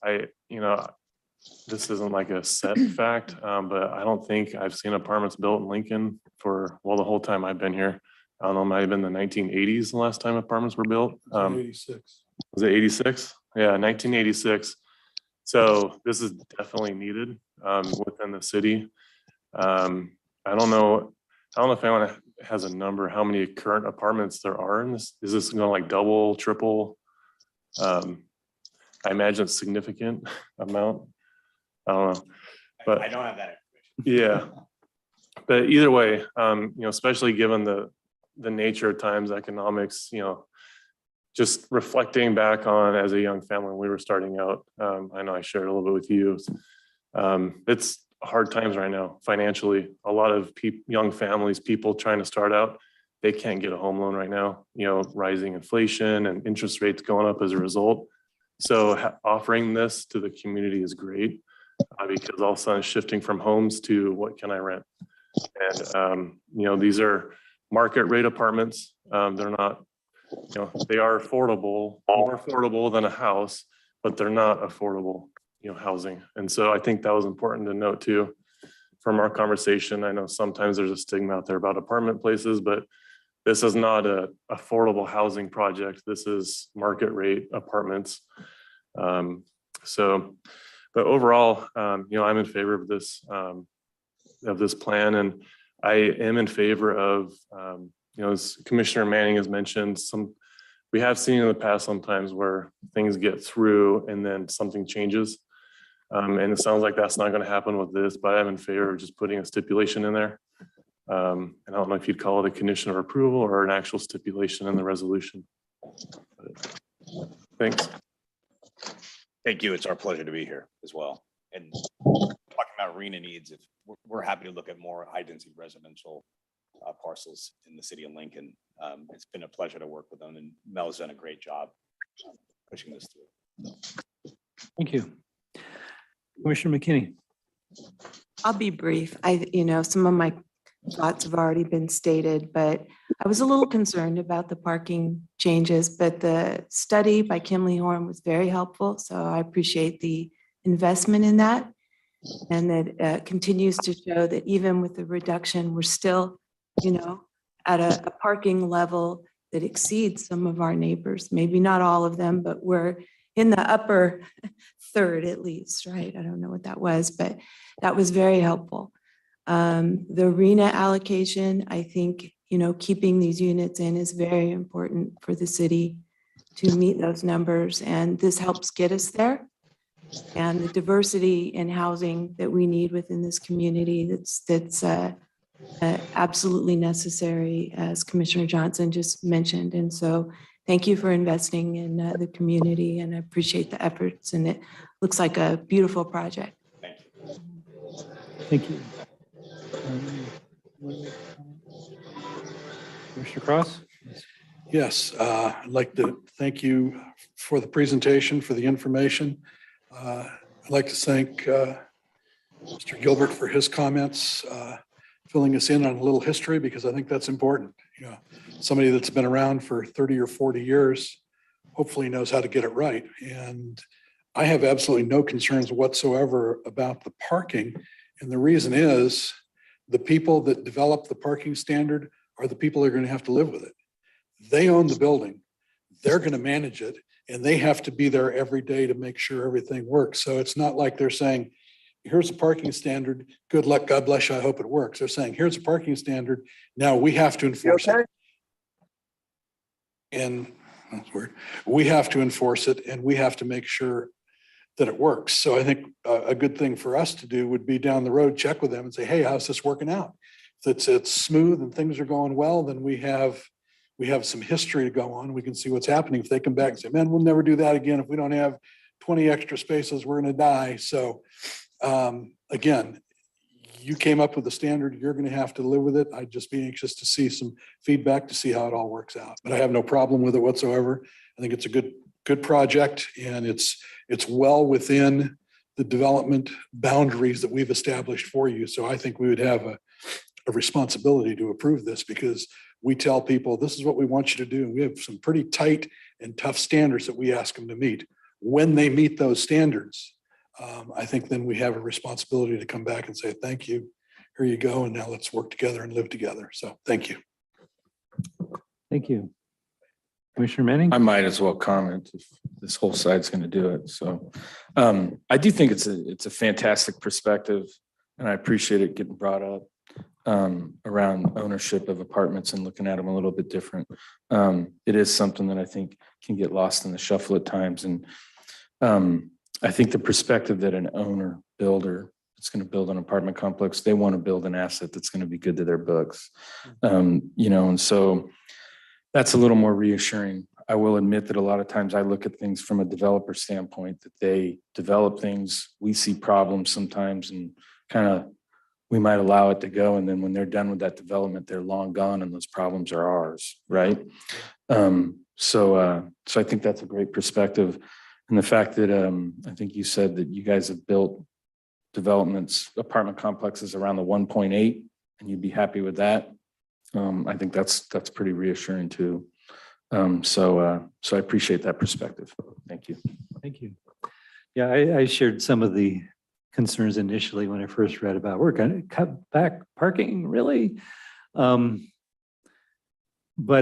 S3: this isn't like a set fact, but I don't think I've seen apartments built in Lincoln for, the whole time I've been here. I don't know, it might have been the 1980s, the last time apartments were built.
S5: 86.
S3: Was it 86? Yeah, 1986. So this is definitely needed within the city. I don't know if anyone has a number, how many current apartments there are in this. Is this going to like double, triple? I imagine it's significant amount. I don't know, but
S11: I don't have that
S3: yeah. But either way, especially given the nature of times, economics, just reflecting back on as a young family when we were starting out, I know I shared a little bit with you. It's hard times right now financially. A lot of young families, people trying to start out, they can't get a home loan right now, rising inflation and interest rates going up as a result. So offering this to the community is great because all of a sudden it's shifting from homes to what can I rent? And, these are market rate apartments. They're not, they are affordable, more affordable than a house, but they're not affordable, housing. And so I think that was important to note too, from our conversation. I know sometimes there's a stigma out there about apartment places, but this is not a affordable housing project. This is market rate apartments. But overall, I'm in favor of this plan, and I am in favor of, as Commissioner Manning has mentioned, we have seen in the past sometimes where things get through and then something changes. And it sounds like that's not going to happen with this, but I'm in favor of just putting a stipulation in there. And I don't know if you'd call it a condition of approval or an actual stipulation in the resolution. Thanks.
S11: Thank you. It's our pleasure to be here as well. And talking about arena needs, if we're happy to look at more high density residential parcels in the city of Lincoln. It's been a pleasure to work with them, and Mel's done a great job pushing this through.
S2: Thank you. Commissioner McKinney.
S10: I'll be brief. Some of my thoughts have already been stated, but I was a little concerned about the parking changes, but the study by Kimley Horn was very helpful. So I appreciate the investment in that. And that continues to show that even with the reduction, we're still, at a parking level that exceeds some of our neighbors, maybe not all of them, but we're in the upper third at least, right? I don't know what that was, but that was very helpful. The arena allocation, I think, keeping these units in is very important for the city to meet those numbers. And this helps get us there. And the diversity in housing that we need within this community, that's absolutely necessary, as Commissioner Johnson just mentioned. And so thank you for investing in the community, and I appreciate the efforts, and it looks like a beautiful project.
S2: Thank you. Commissioner Cross?
S5: Yes, I'd like to thank you for the presentation, for the information. I'd like to thank Mr. Gilbert for his comments, filling us in on a little history, because I think that's important. Somebody that's been around for 30 or 40 years hopefully knows how to get it right. And I have absolutely no concerns whatsoever about the parking. And the reason is the people that develop the parking standard are the people that are going to have to live with it. They own the building. They're going to manage it, and they have to be there every day to make sure everything works. So it's not like they're saying, here's a parking standard. Good luck. God bless you. I hope it works. They're saying, here's a parking standard. Now we have to enforce it. And that's weird. We have to enforce it, and we have to make sure that it works. So I think a good thing for us to do would be down the road, check with them and say, hey, how's this working out? If it's smooth and things are going well, then we have some history to go on. We can see what's happening. If they come back and say, man, we'll never do that again. If we don't have 20 extra spaces, we're going to die. So again, you came up with the standard, you're going to have to live with it. I'd just be anxious to see some feedback to see how it all works out. But I have no problem with it whatsoever. I think it's a good project, and it's well within the development boundaries that we've established for you. So I think we would have a responsibility to approve this, because we tell people this is what we want you to do. And we have some pretty tight and tough standards that we ask them to meet. When they meet those standards, I think then we have a responsibility to come back and say, thank you, here you go. And now let's work together and live together. So thank you.
S2: Thank you. Commissioner Manning?
S6: I might as well comment if this whole side's going to do it. So I do think it's a fantastic perspective, and I appreciate it getting brought up around ownership of apartments and looking at them a little bit different. It is something that I think can get lost in the shuffle at times. And I think the perspective that an owner builder that's going to build an apartment complex, they want to build an asset that's going to be good to their books. And so that's a little more reassuring. I will admit that a lot of times I look at things from a developer standpoint, that they develop things, we see problems sometimes, and we might allow it to go. And then when they're done with that development, they're long gone and those problems are ours, right? So I think that's a great perspective. And the fact that I think you said that you guys have built developments, apartment complexes around the 1.8, and you'd be happy with that. I think that's pretty reassuring too. So I appreciate that perspective. Thank you.
S2: Thank you. Yeah, I shared some of the concerns initially when I first read about we're going to cut back parking, really. But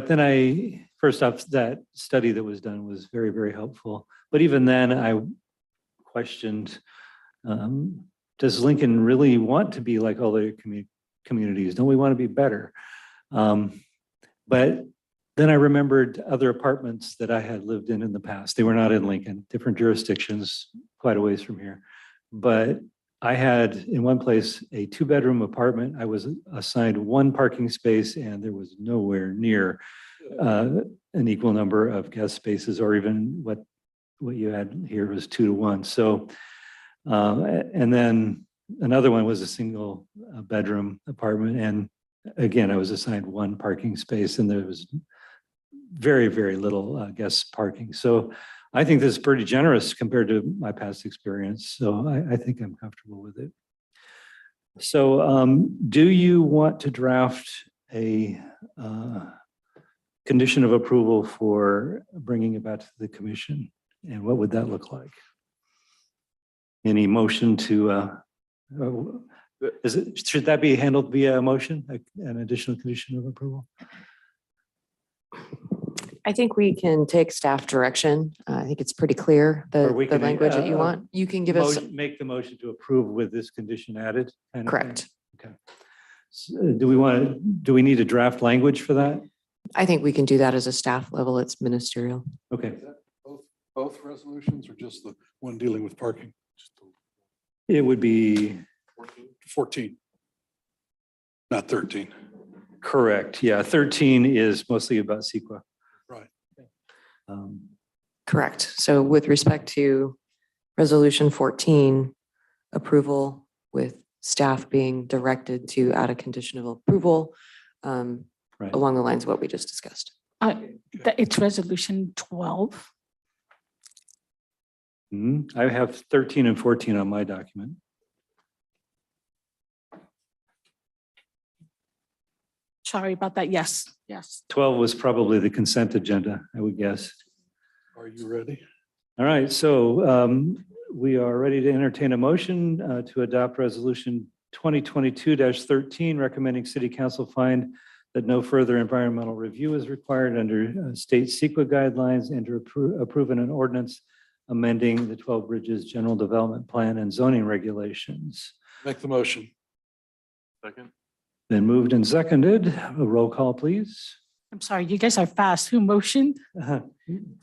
S2: then first off, that study that was done was very, very helpful. But even then I questioned, does Lincoln really want to be like all the communities? Don't we want to be better? But then I remembered other apartments that I had lived in the past. They were not in Lincoln, different jurisdictions, quite a ways from here. But I had in one place a 2-bedroom apartment. I was assigned 1 parking space, and there was nowhere near an equal number of guest spaces, or even what you had here was 2 to 1. So, and then another one was a single bedroom apartment. And again, I was assigned 1 parking space, and there was very, very little guest parking. So I think this is pretty generous compared to my past experience. So I think I'm comfortable with it. So do you want to draft a condition of approval for bringing it back to the commission? And what would that look like? Any motion to, should that be handled via a motion, an additional condition of approval?
S12: I think we can take staff direction. I think it's pretty clear,
S2: Or we
S12: the
S2: can,
S12: language that you want. You can give us,
S2: Make the motion to approve with this condition added? kind of thing?
S12: correct.
S2: Okay. So, do we need a draft language for that?
S12: I think we can do that as a staff level. It's ministerial.
S2: Okay.
S5: Both resolutions or just the one dealing with parking?
S2: It would be
S5: 14. Not 13.
S2: correct. Yeah, 13 is mostly about CEQA.
S5: Right.
S12: Correct. So with respect to resolution 14, approval with staff being directed to add a condition of approval
S2: Right.
S12: along the lines of what we just discussed.
S1: It's resolution 12.
S2: I have 13 and 14 on my document.
S1: Sorry about that. Yes, yes.
S2: 12 was probably the consent agenda, I would guess.
S5: Are you ready?
S2: All right, so we are ready to entertain a motion to adopt resolution 2022-13, recommending city council find that no further environmental review is required under state CEQA guidelines, and to approve an ordinance amending the 12 Bridges General Development Plan and zoning regulations.
S5: Make the motion.
S3: Second.
S2: Been moved and seconded. A roll call, please.
S1: I'm sorry, you guys are fast. Who motioned?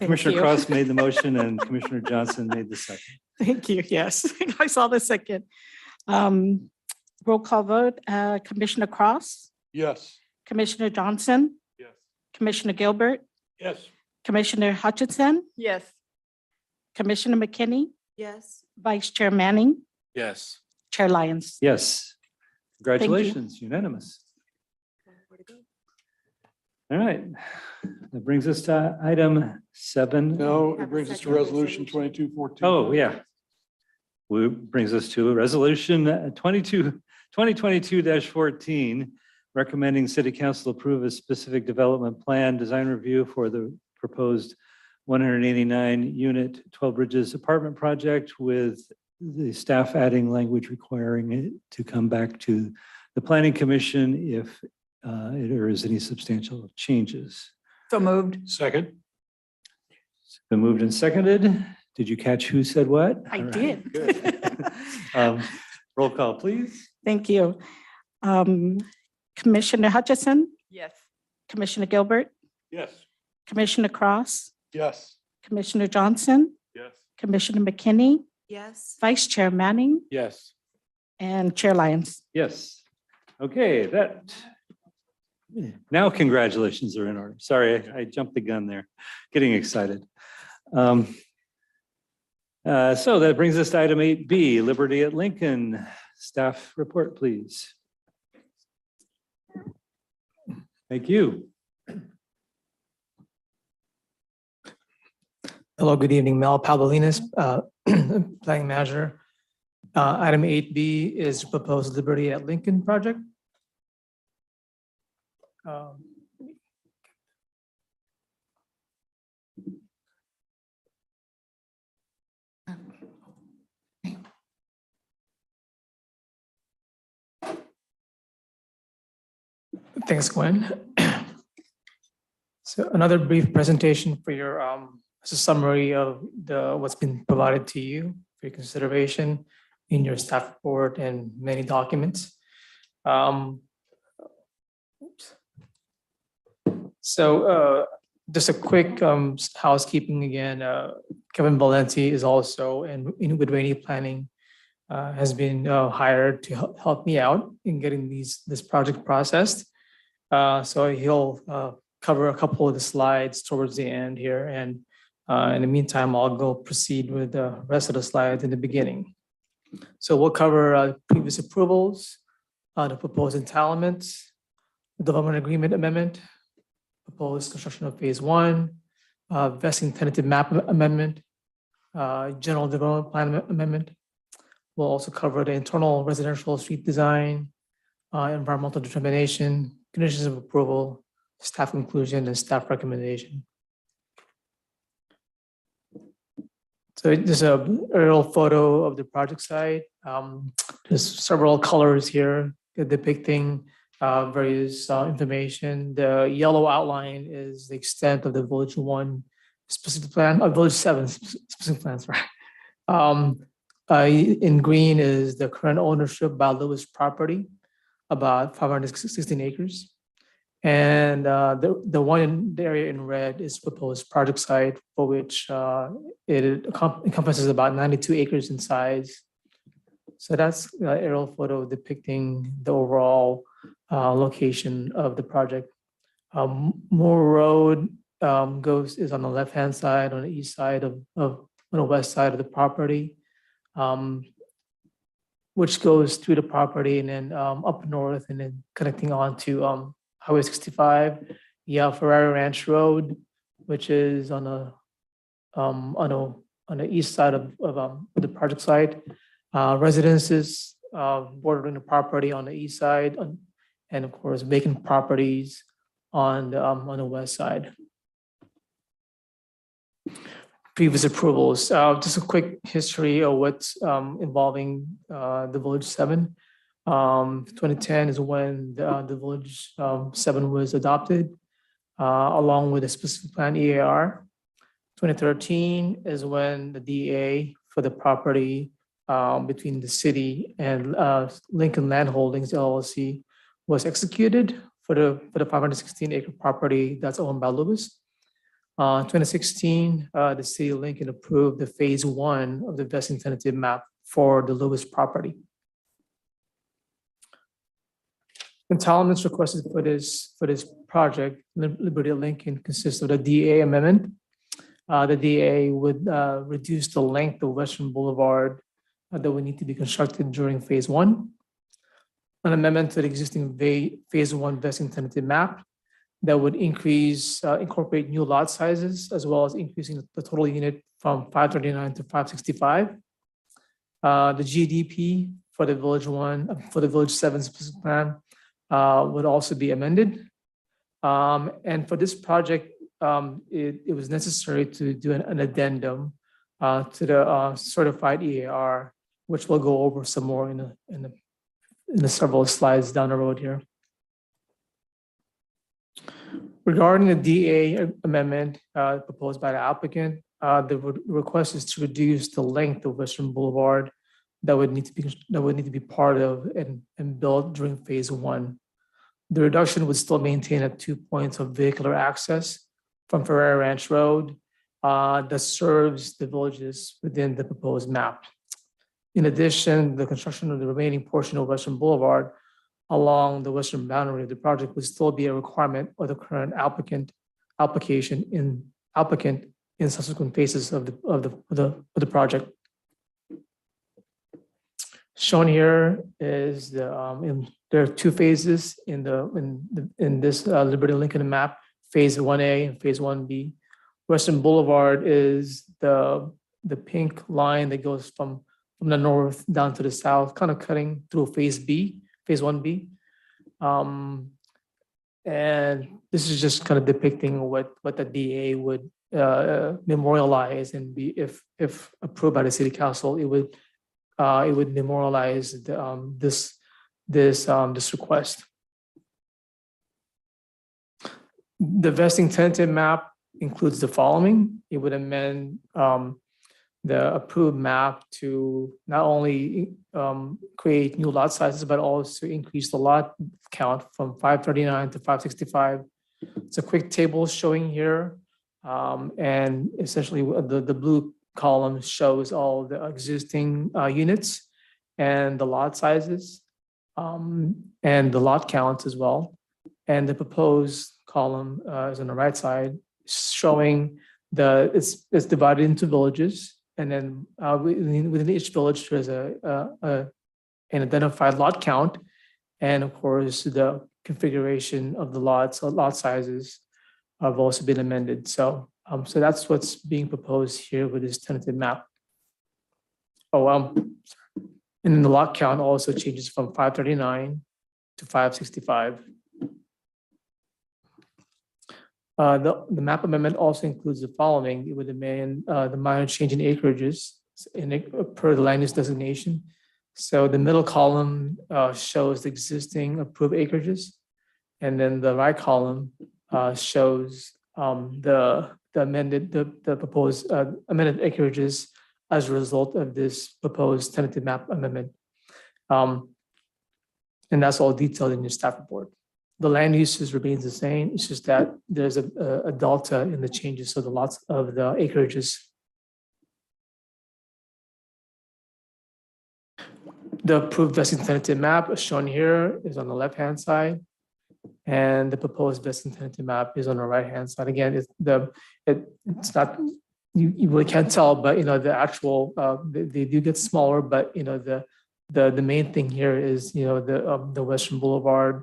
S2: Commissioner
S1: you.
S2: Cross made the motion and Commissioner Johnson made the second.
S1: Thank you. Yes, I saw the second. Roll call vote, Commissioner Cross,
S5: Yes.
S1: Commissioner Johnson,
S3: Yes.
S1: Commissioner Gilbert,
S7: Yes.
S1: Commissioner Hutchinson,
S4: Yes.
S1: Commissioner McKinney,
S10: Yes.
S1: Vice Chair Manning,
S7: Yes.
S1: Chair Lyons.
S2: Yes. Congratulations, unanimous. All right. That brings us to item 7.
S5: No, it brings us to resolution 2214.
S2: Oh, yeah. Brings us to resolution 2022-14, recommending city council approve a specific development plan design review for the proposed 189 unit 12 Bridges apartment project, with the staff adding language requiring it to come back to the planning commission if there is any substantial changes.
S4: So moved.
S7: Second.
S2: It's been moved and seconded. Did you catch who said what?
S1: I
S2: All right,
S1: did.
S2: good. Roll call, please.
S1: Thank you. Commissioner Hutchison,
S4: Yes.
S1: Commissioner Gilbert,
S7: Yes.
S1: Commissioner Cross,
S5: Yes.
S1: Commissioner Johnson,
S3: Yes.
S1: Commissioner McKinney,
S10: Yes.
S1: Vice Chair Manning,
S7: Yes.
S1: and Chair Lyons.
S2: Yes. Okay, now congratulations are in order. Sorry, I jumped the gun there, getting excited. So that brings us to item 8B, Liberty at Lincoln. Staff report, please. Thank you.
S8: Hello, good evening. Mel Pavlinas, Planning Manager. Item 8B is proposed Liberty at Lincoln project. Thanks, Gwen. So another brief presentation for your as a summary of what's been provided to you for your consideration in your staff report and many documents. So just a quick housekeeping again. Kevin Valenti is also in with Rainy Planning, has been hired to help me out in getting this project processed. So he'll cover a couple of the slides towards the end here. And in the meantime, I'll go proceed with the rest of the slides in the beginning. So we'll cover previous approvals, the proposed entitlements, the development agreement amendment, proposed construction of phase one, vesting tentative map amendment, general development plan amendment. We'll also cover the internal residential street design, environmental determination, conditions of approval, staff conclusion, and staff recommendation. So this is an aerial photo of the project site. There's several colors here depicting various information. The yellow outline is the extent of the Village 1 specific plan, Village 7 specific plans, right? In green is the current ownership by Lewis property, about 516 acres. And the one in the area in red is proposed project site, for which it encompasses about 92 acres in size. So that's an aerial photo depicting the overall location of the project. Moore Road is on the left-hand side, on the east side on the west side of the property, which goes through the property and then up north and then connecting on to Highway 65. You have Ferrari Ranch Road, which is on the east side of the project site. Residences bordering the property on the east side, and of course vacant properties on the west side. Previous approvals. Just a quick history of what's involving the Village 7. 2010 is when the Village 7 was adopted, along with a specific plan EAR. 2013 is when the DA for the property between the city and Lincoln Land Holdings LLC was executed for the 516 acre property that's owned by Lewis. 2016, the city of Lincoln approved the phase one of the vesting tentative map for the Lewis property. Entitlements requested for this project, Liberty Lincoln, consists of the DA amendment. The DA would reduce the length of Western Boulevard that would need to be constructed during phase one. An amendment to the existing phase one vesting tentative map that would incorporate new lot sizes, as well as increasing the total unit from 539 to 565. The GDP for the Village 7 specific plan would also be amended. And for this project, it was necessary to do an addendum to the certified EAR, which we'll go over some more in the several slides down the road here. Regarding the DA amendment proposed by the applicant, the request is to reduce the length of Western Boulevard that would need to be part of and built during phase one. The reduction would still maintain at 2 points of vehicular access from Ferrari Ranch Road that serves the villages within the proposed map. In addition, the construction of the remaining portion of Western Boulevard along the western boundary of the project would still be a requirement of the current applicant in subsequent phases of the project. Shown here is there are two phases in this Liberty Lincoln map, phase 1A and phase 1B. Western Boulevard is the pink line that goes from the north down to the south, kind of cutting through phase 1B. And this is just kind of depicting what the DA would memorialize and be, if approved by the city council, it would memorialize this request. The vesting tentative map includes the following. It would amend the approved map to not only create new lot sizes, but also increase the lot count from 539 to 565. It's a quick table showing here. And essentially the blue column shows all the existing units and the lot sizes and the lot counts as well. And the proposed column is on the right side, showing it's divided into villages. And then within each village, there's an identified lot count. And of course, the configuration of the lots, lot sizes have also been amended. So that's what's being proposed here with this tentative map. And then the lot count also changes from 539 to 565. The map amendment also includes the following with the minor change in acreages per the land use designation. So the middle column shows the existing approved acreages, and then the right column shows the proposed amended acreages as a result of this proposed tentative map amendment. And that's all detailed in your staff report. The land uses remains the same. It's just that there's a delta in the changes of the lots of the acreages. The approved vesting tentative map as shown here is on the left-hand side, and the proposed vesting tentative map is on the right-hand side. Again, it's not, you really can't tell, but the actual they do get smaller. But the main thing here is the Western Boulevard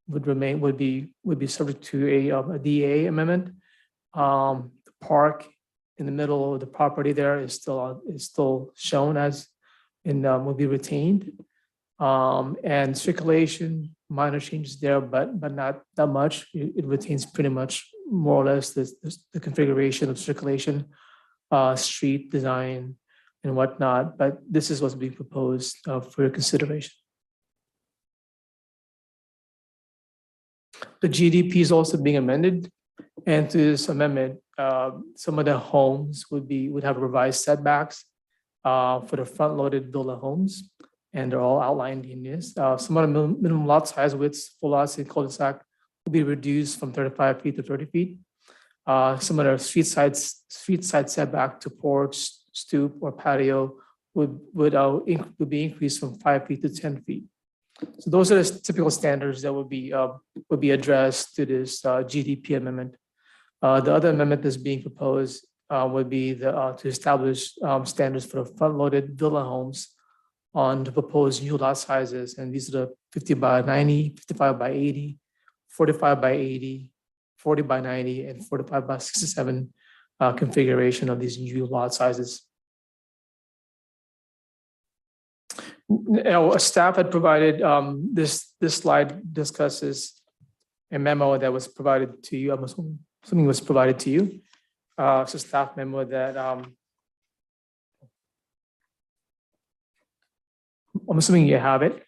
S8: would be subject to a DA amendment. The park in the middle of the property there is still shown as will be retained. And circulation, minor changes there, but not that much. It retains pretty much more or less the configuration of circulation, street design and whatnot. But this is what's being proposed for your consideration. The GDP is also being amended, and to this amendment, some of the homes would have revised setbacks for the front-loaded villa homes, and they're all outlined in this. Some of the minimum lot size widths for lots in cul-de-sac will be reduced from 35 feet to 30 feet. Some of the street side setback to porch, stoop, or patio would be increased from 5 feet to 10 feet. So those are the typical standards that would be addressed to this GDP amendment. The other amendment that's being proposed would be to establish standards for the front-loaded villa homes on the proposed new lot sizes. And these are the 50 by 90, 55 by 80, 45 by 80, 40 by 90, and 45 by 67 configuration of these new lot sizes. Staff had provided this slide discusses a memo that was provided to you. I'm assuming was provided to you. It's a staff memo that I'm assuming you have it.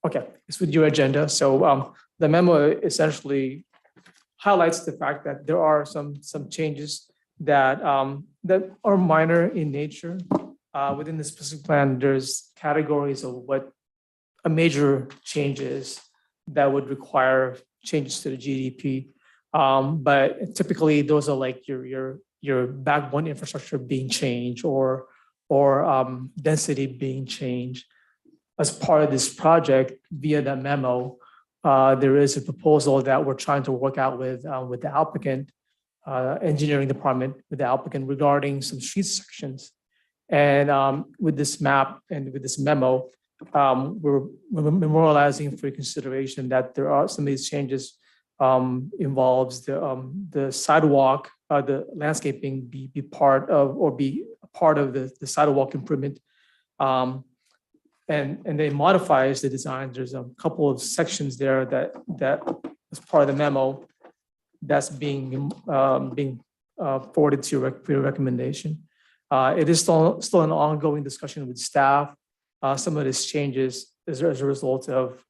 S8: Okay, it's with your agenda. So the memo essentially highlights the fact that there are some changes that are minor in nature. Within the specific plan, there's categories of what a major change is that would require changes to the GDP. But typically those are like your backbone infrastructure being changed or density being changed. As part of this project, via that memo, there is a proposal that we're trying to work out with the applicant, engineering department, with the applicant regarding some street sections. And with this map and with this memo, we're memorializing for consideration that there are some of these changes involves the sidewalk, the landscaping be part of or be a part of the sidewalk improvement. And they modifies the design. There's a couple of sections there that as part of the memo that's being forwarded to your recommendation. It is still an ongoing discussion with staff. Some of these changes is as a result of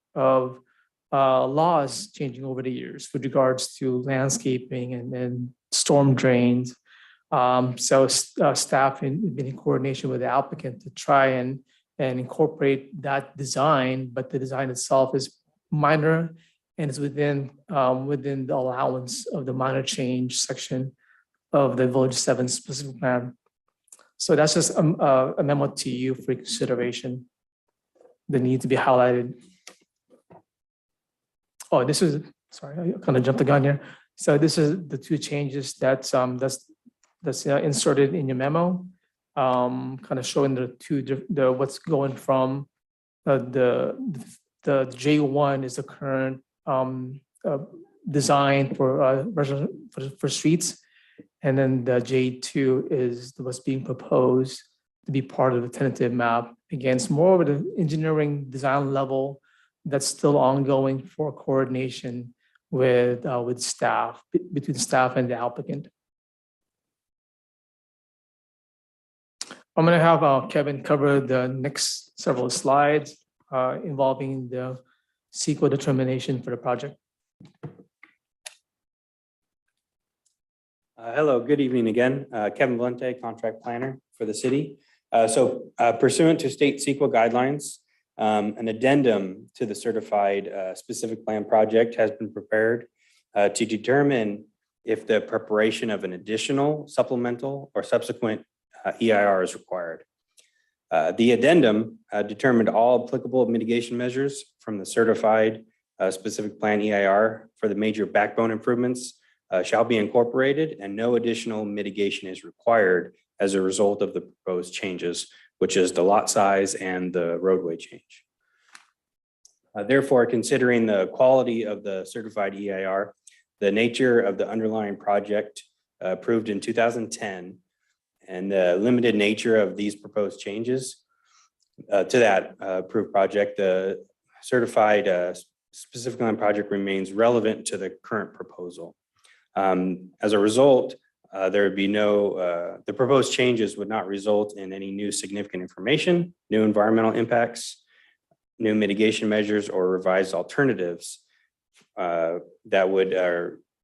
S8: laws changing over the years with regards to landscaping and storm drains. So staff been in coordination with the applicant to try and incorporate that design, but the design itself is minor and is within the allowance of the minor change section of the Village 7 specific plan. So that's just a memo to you for consideration. The need to be highlighted. Oh, this is, sorry, I kind of jumped the gun here. So this is the two changes that's inserted in your memo. Kind of showing the what's going from the J1 is the current design for for streets. And then the J2 is what's being proposed to be part of the tentative map. Again, it's more of the engineering design level that's still ongoing for coordination with staff, between staff and the applicant. I'm gonna have Kevin cover the next several slides involving the CEQA determination for the project.
S9: Hello, good evening again. Kevin Valente, contract planner for the city. So pursuant to state CEQA guidelines, an addendum to the certified specific plan project has been prepared to determine if the preparation of an additional supplemental or subsequent EIR is required. The addendum determined all applicable mitigation measures from the certified specific plan EIR for the major backbone improvements shall be incorporated, and no additional mitigation is required as a result of the proposed changes, which is the lot size and the roadway change. Therefore, considering the quality of the certified EIR, the nature of the underlying project approved in 2010, and the limited nature of these proposed changes to that approved project, the certified specific land project remains relevant to the current proposal. As a result, there would be the proposed changes would not result in any new significant information, new environmental impacts, new mitigation measures, or revised alternatives that would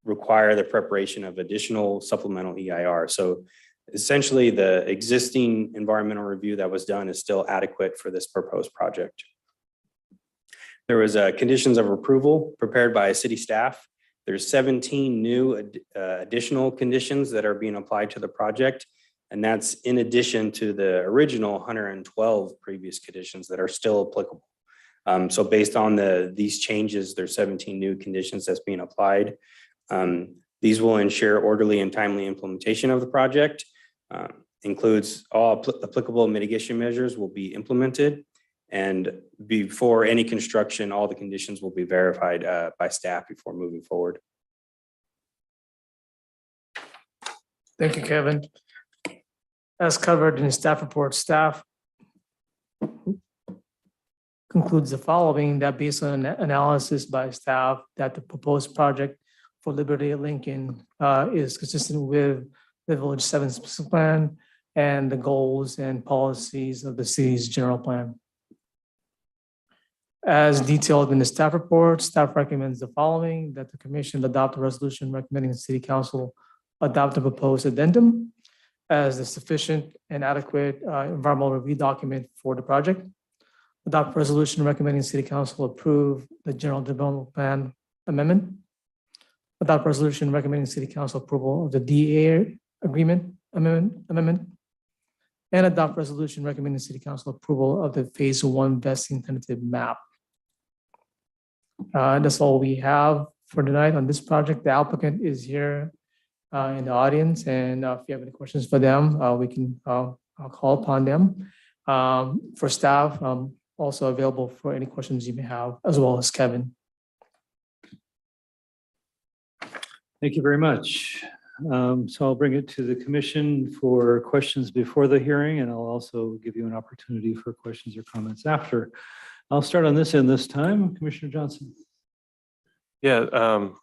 S9: require the preparation of additional supplemental EIR. So essentially, the existing environmental review that was done is still adequate for this proposed project. There was conditions of approval prepared by city staff. There's 17 new additional conditions that are being applied to the project. And that's in addition to the original 112 previous conditions that are still applicable. So based on these changes, there's 17 new conditions that's being applied. These will ensure orderly and timely implementation of the project. Includes all applicable mitigation measures will be implemented. And before any construction, all the conditions will be verified by staff before moving forward.
S8: Thank you, Kevin. As covered in the staff report, staff concludes the following, that based on analysis by staff, that the proposed project for Liberty Lincoln is consistent with the Village 7 specific plan and the goals and policies of the city's general plan. As detailed in the staff report, staff recommends the following, that the commission adopt a resolution recommending the city council adopt a proposed addendum as a sufficient and adequate environmental review document for the project. Adopt resolution recommending city council approve the general development plan amendment. Adopt resolution recommending city council approval of the DA agreement amendment. And adopt resolution recommending city council approval of the phase 1 vesting tentative map. That's all we have for tonight on this project. The applicant is here in the audience, and if you have any questions for them, we can I'll call upon them. For staff, also available for any questions you may have, as well as Kevin.
S2: Thank you very much. So I'll bring it to the commission for questions before the hearing, and I'll also give you an opportunity for questions or comments after. I'll start on this end this time. Commissioner Johnson.
S3: Yeah,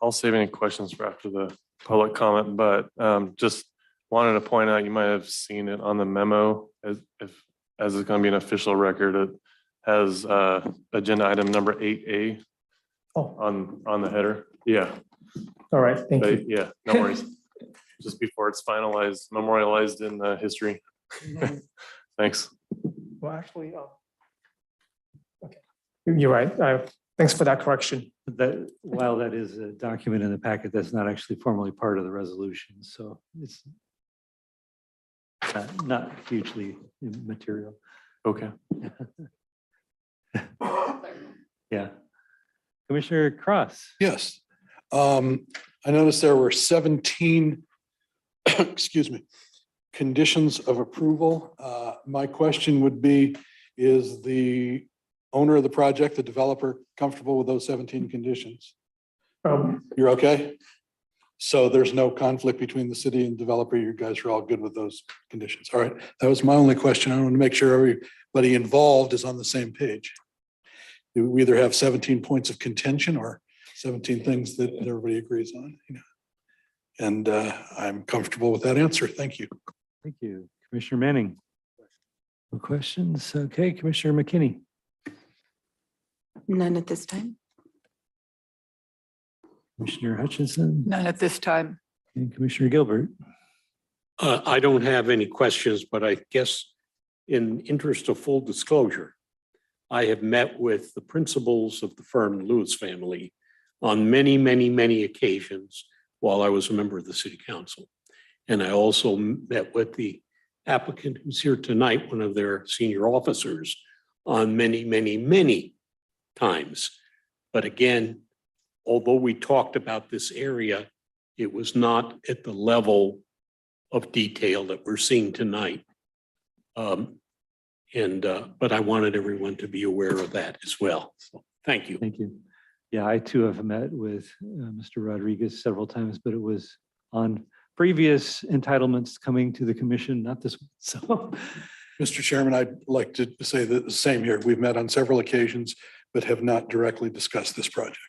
S3: I'll save any questions for after the public comment, but just wanted to point out, you might have seen it on the memo, as it's going to be an official record. It has agenda item number 8A on the header. Yeah.
S8: All right, thank you.
S3: Yeah, no worries. Just before it's finalized, memorialized in history. Thanks.
S8: Well, actually, okay, you're right. Thanks for that correction.
S2: That while that is a document in the packet, that's not actually formally part of the resolution, so it's not hugely material.
S3: Okay.
S2: Yeah. Commissioner Cross.
S5: Yes. I noticed there were 17, excuse me, conditions of approval. My question would be, is the owner of the project, the developer, comfortable with those 17 conditions? You're okay? So there's no conflict between the city and developer. You guys are all good with those conditions. All right. That was my only question. I want to make sure everybody involved is on the same page. We either have 17 points of contention or 17 things that everybody agrees on. And I'm comfortable with that answer. Thank you.
S2: Thank you. Commissioner Manning. No questions? Okay, Commissioner McKinney.
S10: None at this time.
S2: Commissioner Hutchinson
S4: None at this time.
S2: and Commissioner Gilbert.
S7: I don't have any questions, but I guess in interest of full disclosure, I have met with the principals of the firm Lewis family on many, many, many occasions while I was a member of the city council. And I also met with the applicant who's here tonight, one of their senior officers, on many, many, many times. But again, although we talked about this area, it was not at the level of detail that we're seeing tonight. But I wanted everyone to be aware of that as well. So thank you.
S2: Thank you. Yeah, I too have met with Mr. Rodriguez several times, but it was on previous entitlements coming to the commission, not this one. So,
S5: Mr. Chairman, I'd like to say the same here. We've met on several occasions, but have not directly discussed this project.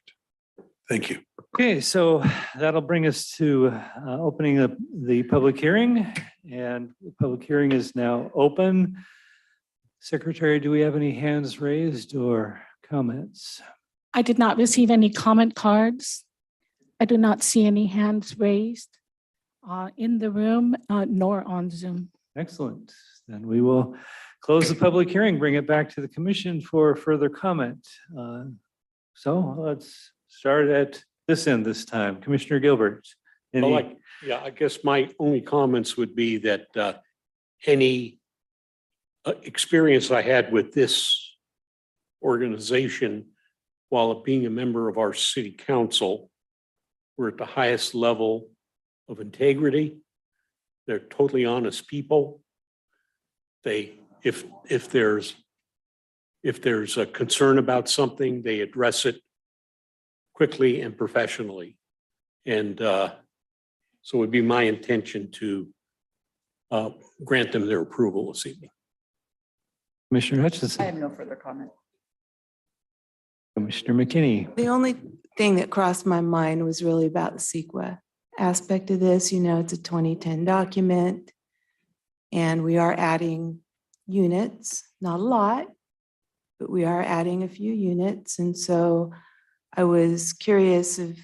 S5: Thank you.
S2: okay, so that'll bring us to opening up the public hearing, and the public hearing is now open. Secretary, do we have any hands raised or comments?
S1: I did not receive any comment cards. I do not see any hands raised in the room nor on Zoom.
S2: Excellent. Then we will close the public hearing, bring it back to the commission for further comment. So let's start at this end this time. Commissioner Gilbert.
S7: Well, I guess my only comments would be that any experience I had with this organization while being a member of our city council, we're at the highest level of integrity. They're totally honest people. If there's a concern about something, they address it quickly and professionally. And so it would be my intention to grant them their approval this evening.
S2: Commissioner
S4: I
S2: Hutchinson,
S4: have no further comment.
S2: Commissioner McKinney.
S10: The only thing that crossed my mind was really about the CEQA aspect of this. You know, it's a 2010 document, and we are adding units, not a lot, but we are adding a few units. And so I was curious if,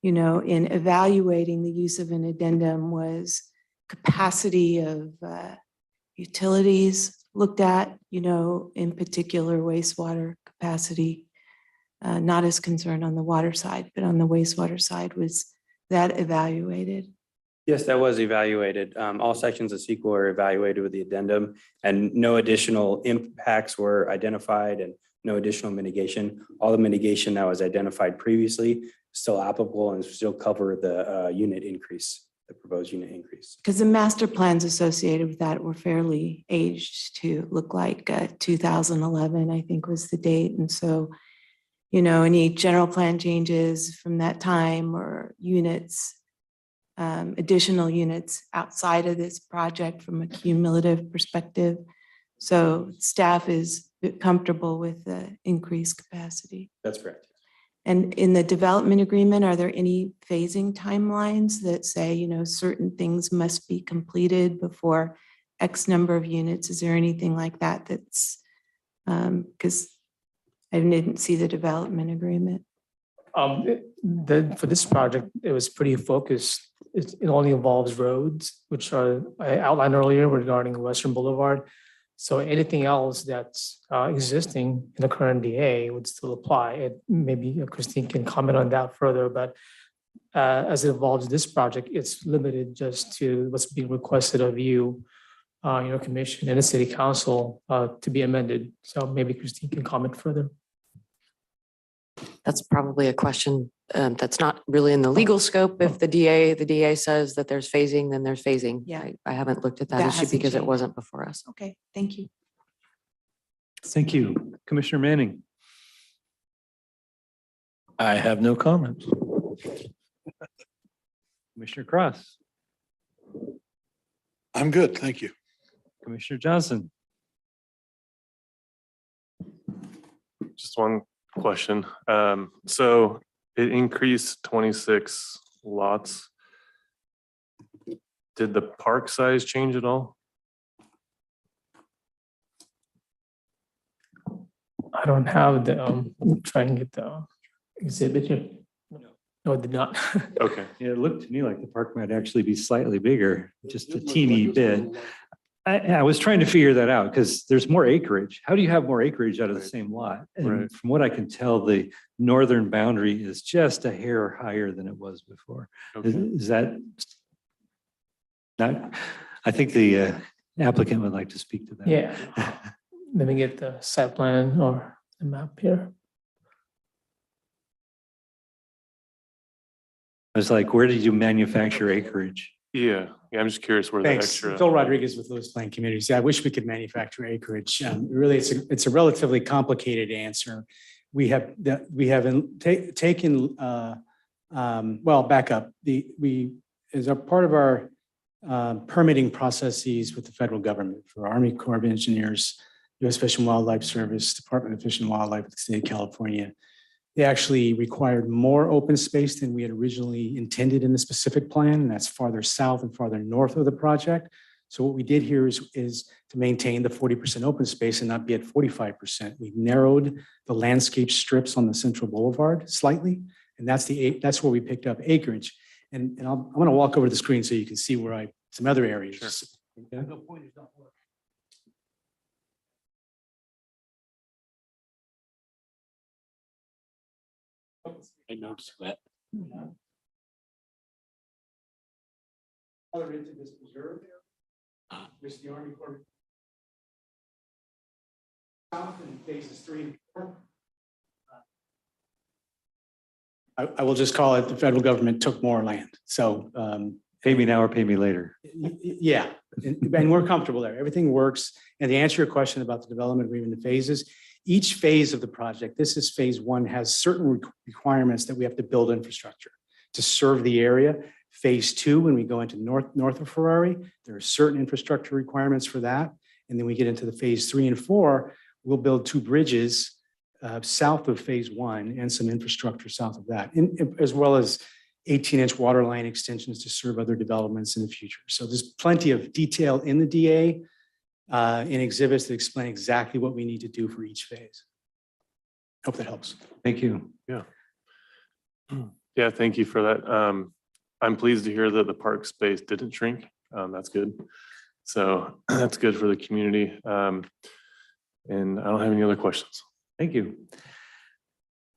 S10: you know, in evaluating the use of an addendum, was capacity of utilities looked at, you know, in particular wastewater capacity. Not as concerned on the water side, but on the wastewater side, was that evaluated?
S9: Yes, that was evaluated. All sections of CEQA were evaluated with the addendum, and no additional impacts were identified and no additional mitigation. All the mitigation that was identified previously is still applicable and still cover the unit increase, the proposed unit increase.
S10: Because the master plans associated with that were fairly aged to look like 2011, I think was the date. And so, you know, any general plan changes from that time or units, additional units outside of this project from a cumulative perspective. So staff is comfortable with the increased capacity.
S9: That's correct.
S10: And in the development agreement, are there any phasing timelines that say, you know, certain things must be completed before X number of units? Is there anything like that that's, because I didn't see the development agreement.
S8: For this project, it was pretty focused. It only involves roads, which are, I outlined earlier regarding Western Boulevard. So anything else that's existing in the current DA would still apply. Maybe Christine can comment on that further, but as it involves this project, it's limited just to what's being requested of you, your commission and the city council to be amended. So maybe Christine can comment further.
S12: That's probably a question that's not really in the legal scope. If the DA says that there's phasing, then there's phasing.
S10: Yeah.
S12: I haven't looked at that
S10: That
S12: issue
S10: hasn't
S12: because it
S10: changed.
S12: wasn't before us.
S10: Okay, thank you.
S2: Thank you. Commissioner Manning.
S6: I have no comments.
S2: Commissioner Cross.
S5: I'm good, thank you.
S2: Commissioner Johnson.
S3: Just one question. So it increased 26 lots. Did the park size change at all?
S8: I don't have the, try and get the exhibit here. No, it did not.
S3: Okay.
S2: Yeah, it looked to me like the park might actually be slightly bigger, just a teeny bit. I was trying to figure that out because there's more acreage. How do you have more acreage out of the same lot? And
S3: Right.
S2: from what I can tell, the northern boundary is just a hair higher than it was before. Is that not? I think the applicant would like to speak to that.
S8: Yeah. Let me get the site plan or the map here.
S2: I was like, where did you manufacture acreage?
S3: Yeah, I'm just curious where that
S13: Thanks.
S3: extra.
S13: Phil Rodriguez with Lewis Plain Communities. Yeah, I wish we could manufacture acreage. Really, it's a relatively complicated answer. We have taken, well, back up. We, as a part of our permitting processes with the federal government for Army Corps of Engineers, U.S. Fish and Wildlife Service, Department of Fish and Wildlife of the state of California, they actually required more open space than we had originally intended in the specific plan, and that's farther south and farther north of the project. So what we did here is to maintain the 40% open space and not be at 45%. We narrowed the landscape strips on the Central Boulevard slightly, and that's where we picked up acreage. And I'm going to walk over the screen so you can see where some other areas. Okay.
S7: I noticed that.
S13: Other into this preserve there, which the Army Corps south and phases 3 and 4. I will just call it the federal government took more land. So
S2: Pay me now or pay me later.
S13: yeah, and we're comfortable there. Everything works. And to answer your question about the development agreement, the phases, each phase of the project, this is phase 1, has certain requirements that we have to build infrastructure to serve the area. Phase 2, when we go into north of Ferrari, there are certain infrastructure requirements for that. And then we get into the phase 3 and 4, we'll build 2 bridges south of phase 1 and some infrastructure south of that, as well as 18-inch water line extensions to serve other developments in the future. So there's plenty of detail in the DA in exhibits that explain exactly what we need to do for each phase. Hope that helps.
S2: Thank you.
S3: Yeah, thank you for that. I'm pleased to hear that the park space didn't shrink. That's good. So that's good for the community. And I don't have any other questions.
S2: Thank you.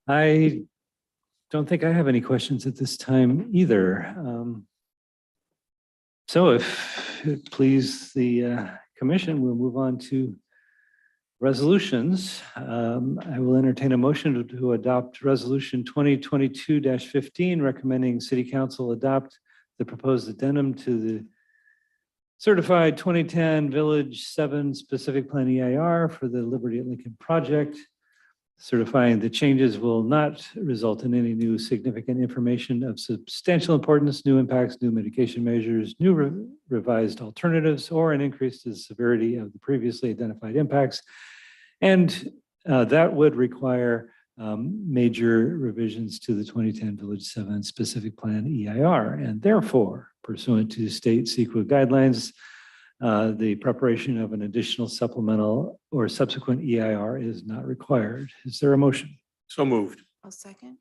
S2: I don't think I have any questions at this time either. So if it please the commission, we'll move on to resolutions. I will entertain a motion to adopt resolution 2022-15, recommending city council adopt the proposed addendum to the certified 2010 Village 7 specific plan EIR for the Liberty at Lincoln project, certifying the changes will not result in any new significant information of substantial importance, new impacts, new mitigation measures, new revised alternatives, or an increase to the severity of the previously identified impacts. And that would require major revisions to the 2010 Village 7 specific plan EIR. And therefore, pursuant to state CEQA guidelines, the preparation of an additional supplemental or subsequent EIR is not required. Is there a motion?
S7: So moved.
S10: I'll second.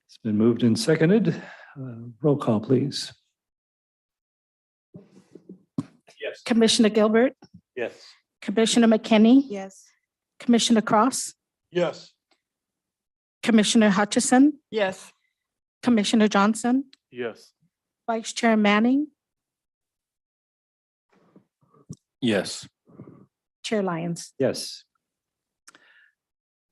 S2: It's been moved and seconded. Roll call, please.
S7: Yes.
S1: Commissioner Gilbert,
S7: Yes.
S1: Commissioner McKinney,
S10: Yes.
S1: Commissioner Cross,
S5: Yes.
S1: Commissioner Hutchison,
S4: Yes.
S1: Commissioner Johnson,
S3: Yes.
S1: Vice Chair Manning,
S6: Yes.
S1: Chair Lyons.
S2: Yes.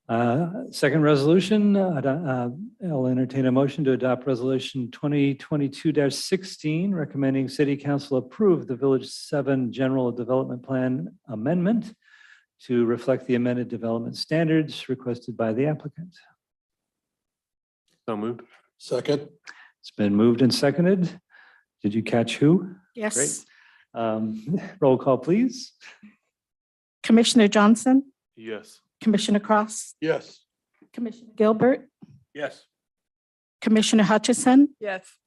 S2: Second resolution, I'll entertain a motion to adopt resolution 2022-16, recommending city council approve the Village 7 General Development Plan amendment to reflect the amended development standards requested by the applicant.
S3: So moved.
S5: Second,
S2: It's been moved and seconded. Did you catch who?
S1: Yes.
S2: Roll call, please.
S1: Commissioner Johnson,
S3: Yes.
S1: Commissioner Cross,
S5: yes.
S1: Commissioner Gilbert,
S7: Yes.
S1: Commissioner Hutchison,
S4: Yes.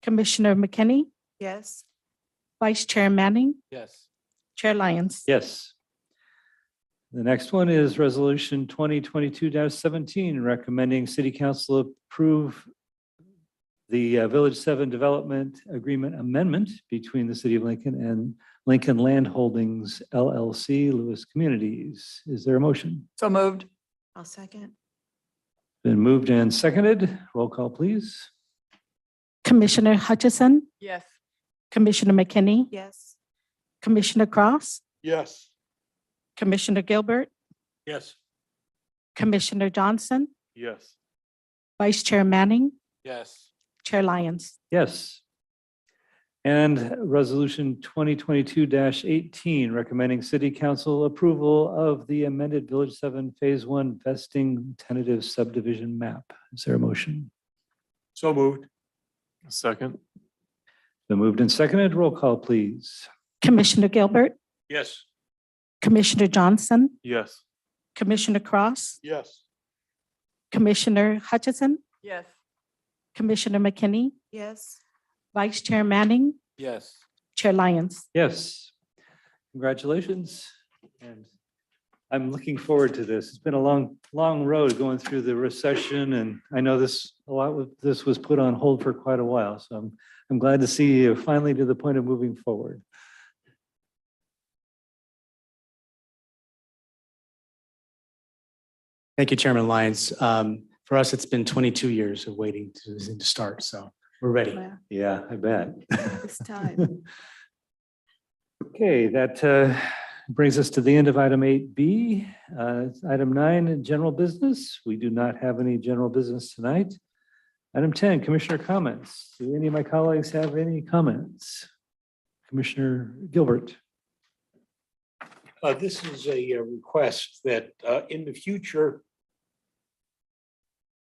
S1: Commissioner McKinney,
S10: Yes.
S1: Vice Chair Manning,
S7: Yes.
S1: Chair Lyons.
S2: Yes. The next one is resolution 2022-17, recommending city council approve the Village 7 Development Agreement Amendment between the City of Lincoln and Lincoln Land Holdings LLC, Lewis Communities. Is there a motion?
S4: So moved.
S10: I'll second.
S2: Been moved and seconded. Roll call, please.
S1: Commissioner Hutchison,
S4: Yes.
S1: Commissioner McKinney,
S10: Yes.
S1: Commissioner Cross,
S5: Yes.
S1: Commissioner Gilbert,
S7: Yes.
S1: Commissioner Johnson,
S3: Yes.
S1: Vice Chair Manning,
S7: Yes.
S1: Chair Lyons.
S2: Yes. And resolution 2022-18, recommending city council approval of the amended Village 7 Phase 1 vesting tentative subdivision map. Is there a motion?
S7: So moved.
S3: Second.
S2: Been moved and seconded. Roll call, please.
S1: Commissioner Gilbert,
S7: Yes.
S1: Commissioner Johnson,
S3: Yes.
S1: Commissioner Cross,
S5: Yes.
S1: Commissioner Hutchison,
S4: Yes.
S1: Commissioner McKinney,
S10: Yes.
S1: Vice Chair Manning,
S7: Yes.
S1: Chair Lyons.
S2: Yes. Congratulations. And I'm looking forward to this. It's been a long, long road going through the recession, and I know a lot of this was put on hold for quite a while. So I'm glad to see you finally to the point of moving forward.
S13: Thank you, Chairman Lyons. For us, it's been 22 years of waiting to start, so we're ready.
S10: Wow,
S2: Yeah, I bet.
S10: it's time.
S2: Okay, that brings us to the end of item 8B. Item 9, general business. We do not have any general business tonight. Item 10, commissioner comments. Do any of my colleagues have any comments? Commissioner Gilbert.
S7: This is a request that in the future,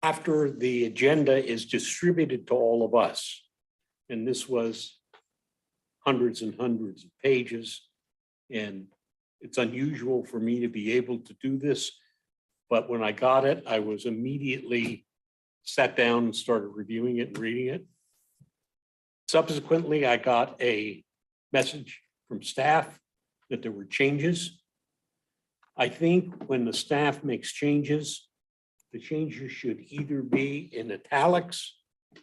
S7: after the agenda is distributed to all of us, and this was hundreds and hundreds of pages, and it's unusual for me to be able to do this, but when I got it, I was immediately sat down and started reviewing it and reading it. Subsequently, I got a message from staff that there were changes. I think when the staff makes changes, the changes should either be in italics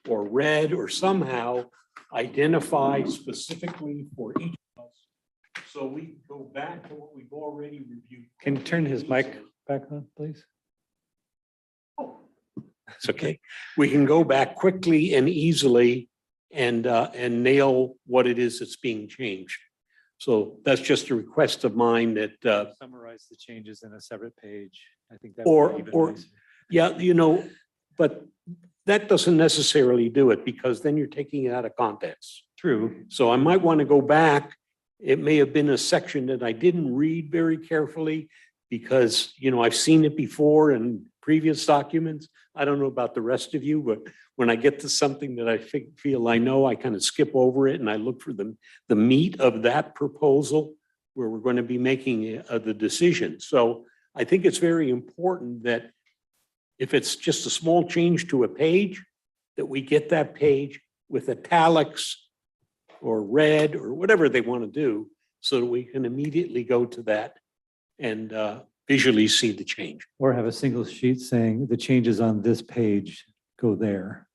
S7: or red or somehow identify specifically for each of us. So we go back to what we've already reviewed.
S2: Can you turn his mic back on, please?
S7: It's okay. We can go back quickly and easily and nail what it is that's being changed. So that's just a request of mine that,
S2: Summarize the changes in a separate page. I think that.
S7: or, yeah, but that doesn't necessarily do it because then you're taking it out of context.
S2: True.
S7: So I might want to go back. It may have been a section that I didn't read very carefully because, I've seen it before in previous documents. I don't know about the rest of you, but when I get to something that I feel I know, I kind of skip over it and I look for the meat of that proposal where we're going to be making the decision. So I think it's very important that if it's just a small change to a page, that we get that page with italics or red or whatever they want to do so that we can immediately go to that and visually see the change.
S2: Or have a single sheet saying the changes on this page go there.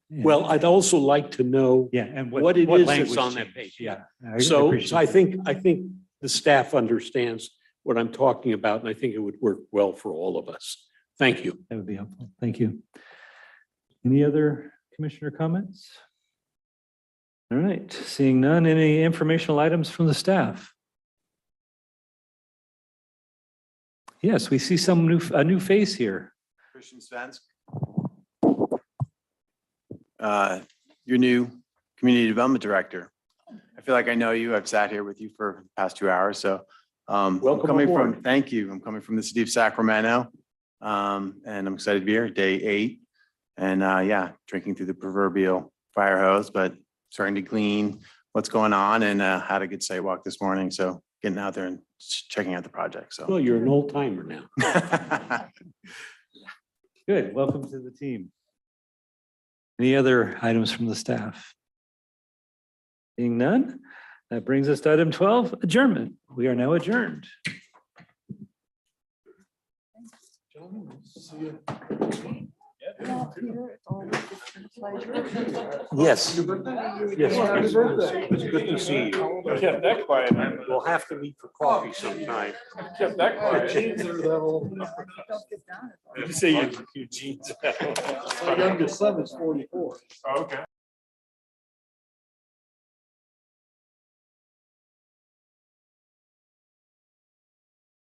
S2: And-
S7: Well, I'd also like to know
S2: Yeah, and
S7: what it is that's
S2: language
S7: on that
S2: change.
S7: page.
S2: Yeah.
S7: So
S2: appreciate
S7: I
S2: that.
S7: think the staff understands what I'm talking about, and I think it would work well for all of us. Thank you.
S2: That would be helpful. Thank you. Any other commissioner comments? All right, seeing none, any informational items from the staff? Yes, we see a new face here.
S14: Christian Svensk. Your new Community Development Director. I feel like I know you. I've sat here with you for the past 2 hours, so. I'm
S7: Welcome
S14: coming
S7: aboard.
S14: from, thank you. I'm coming from the city of Sacramento. And I'm excited to be here, day 8. And yeah, drinking through the proverbial fire hose, but starting to glean what's going on and had a good site walk this morning. So getting out there and checking out the project, so.
S7: Well, you're an old timer now.
S2: Good, welcome to the team. Any other items from the staff? Seeing none, that brings us to item 12, adjournment. We are now adjourned.
S7: Yes. Yes. It's good to see you.
S3: Kept that quiet.
S7: We'll have to meet for coffee sometime.
S3: Kept that quiet.
S7: Did
S3: you say your jeans?
S5: My youngest son is 44.
S3: Okay.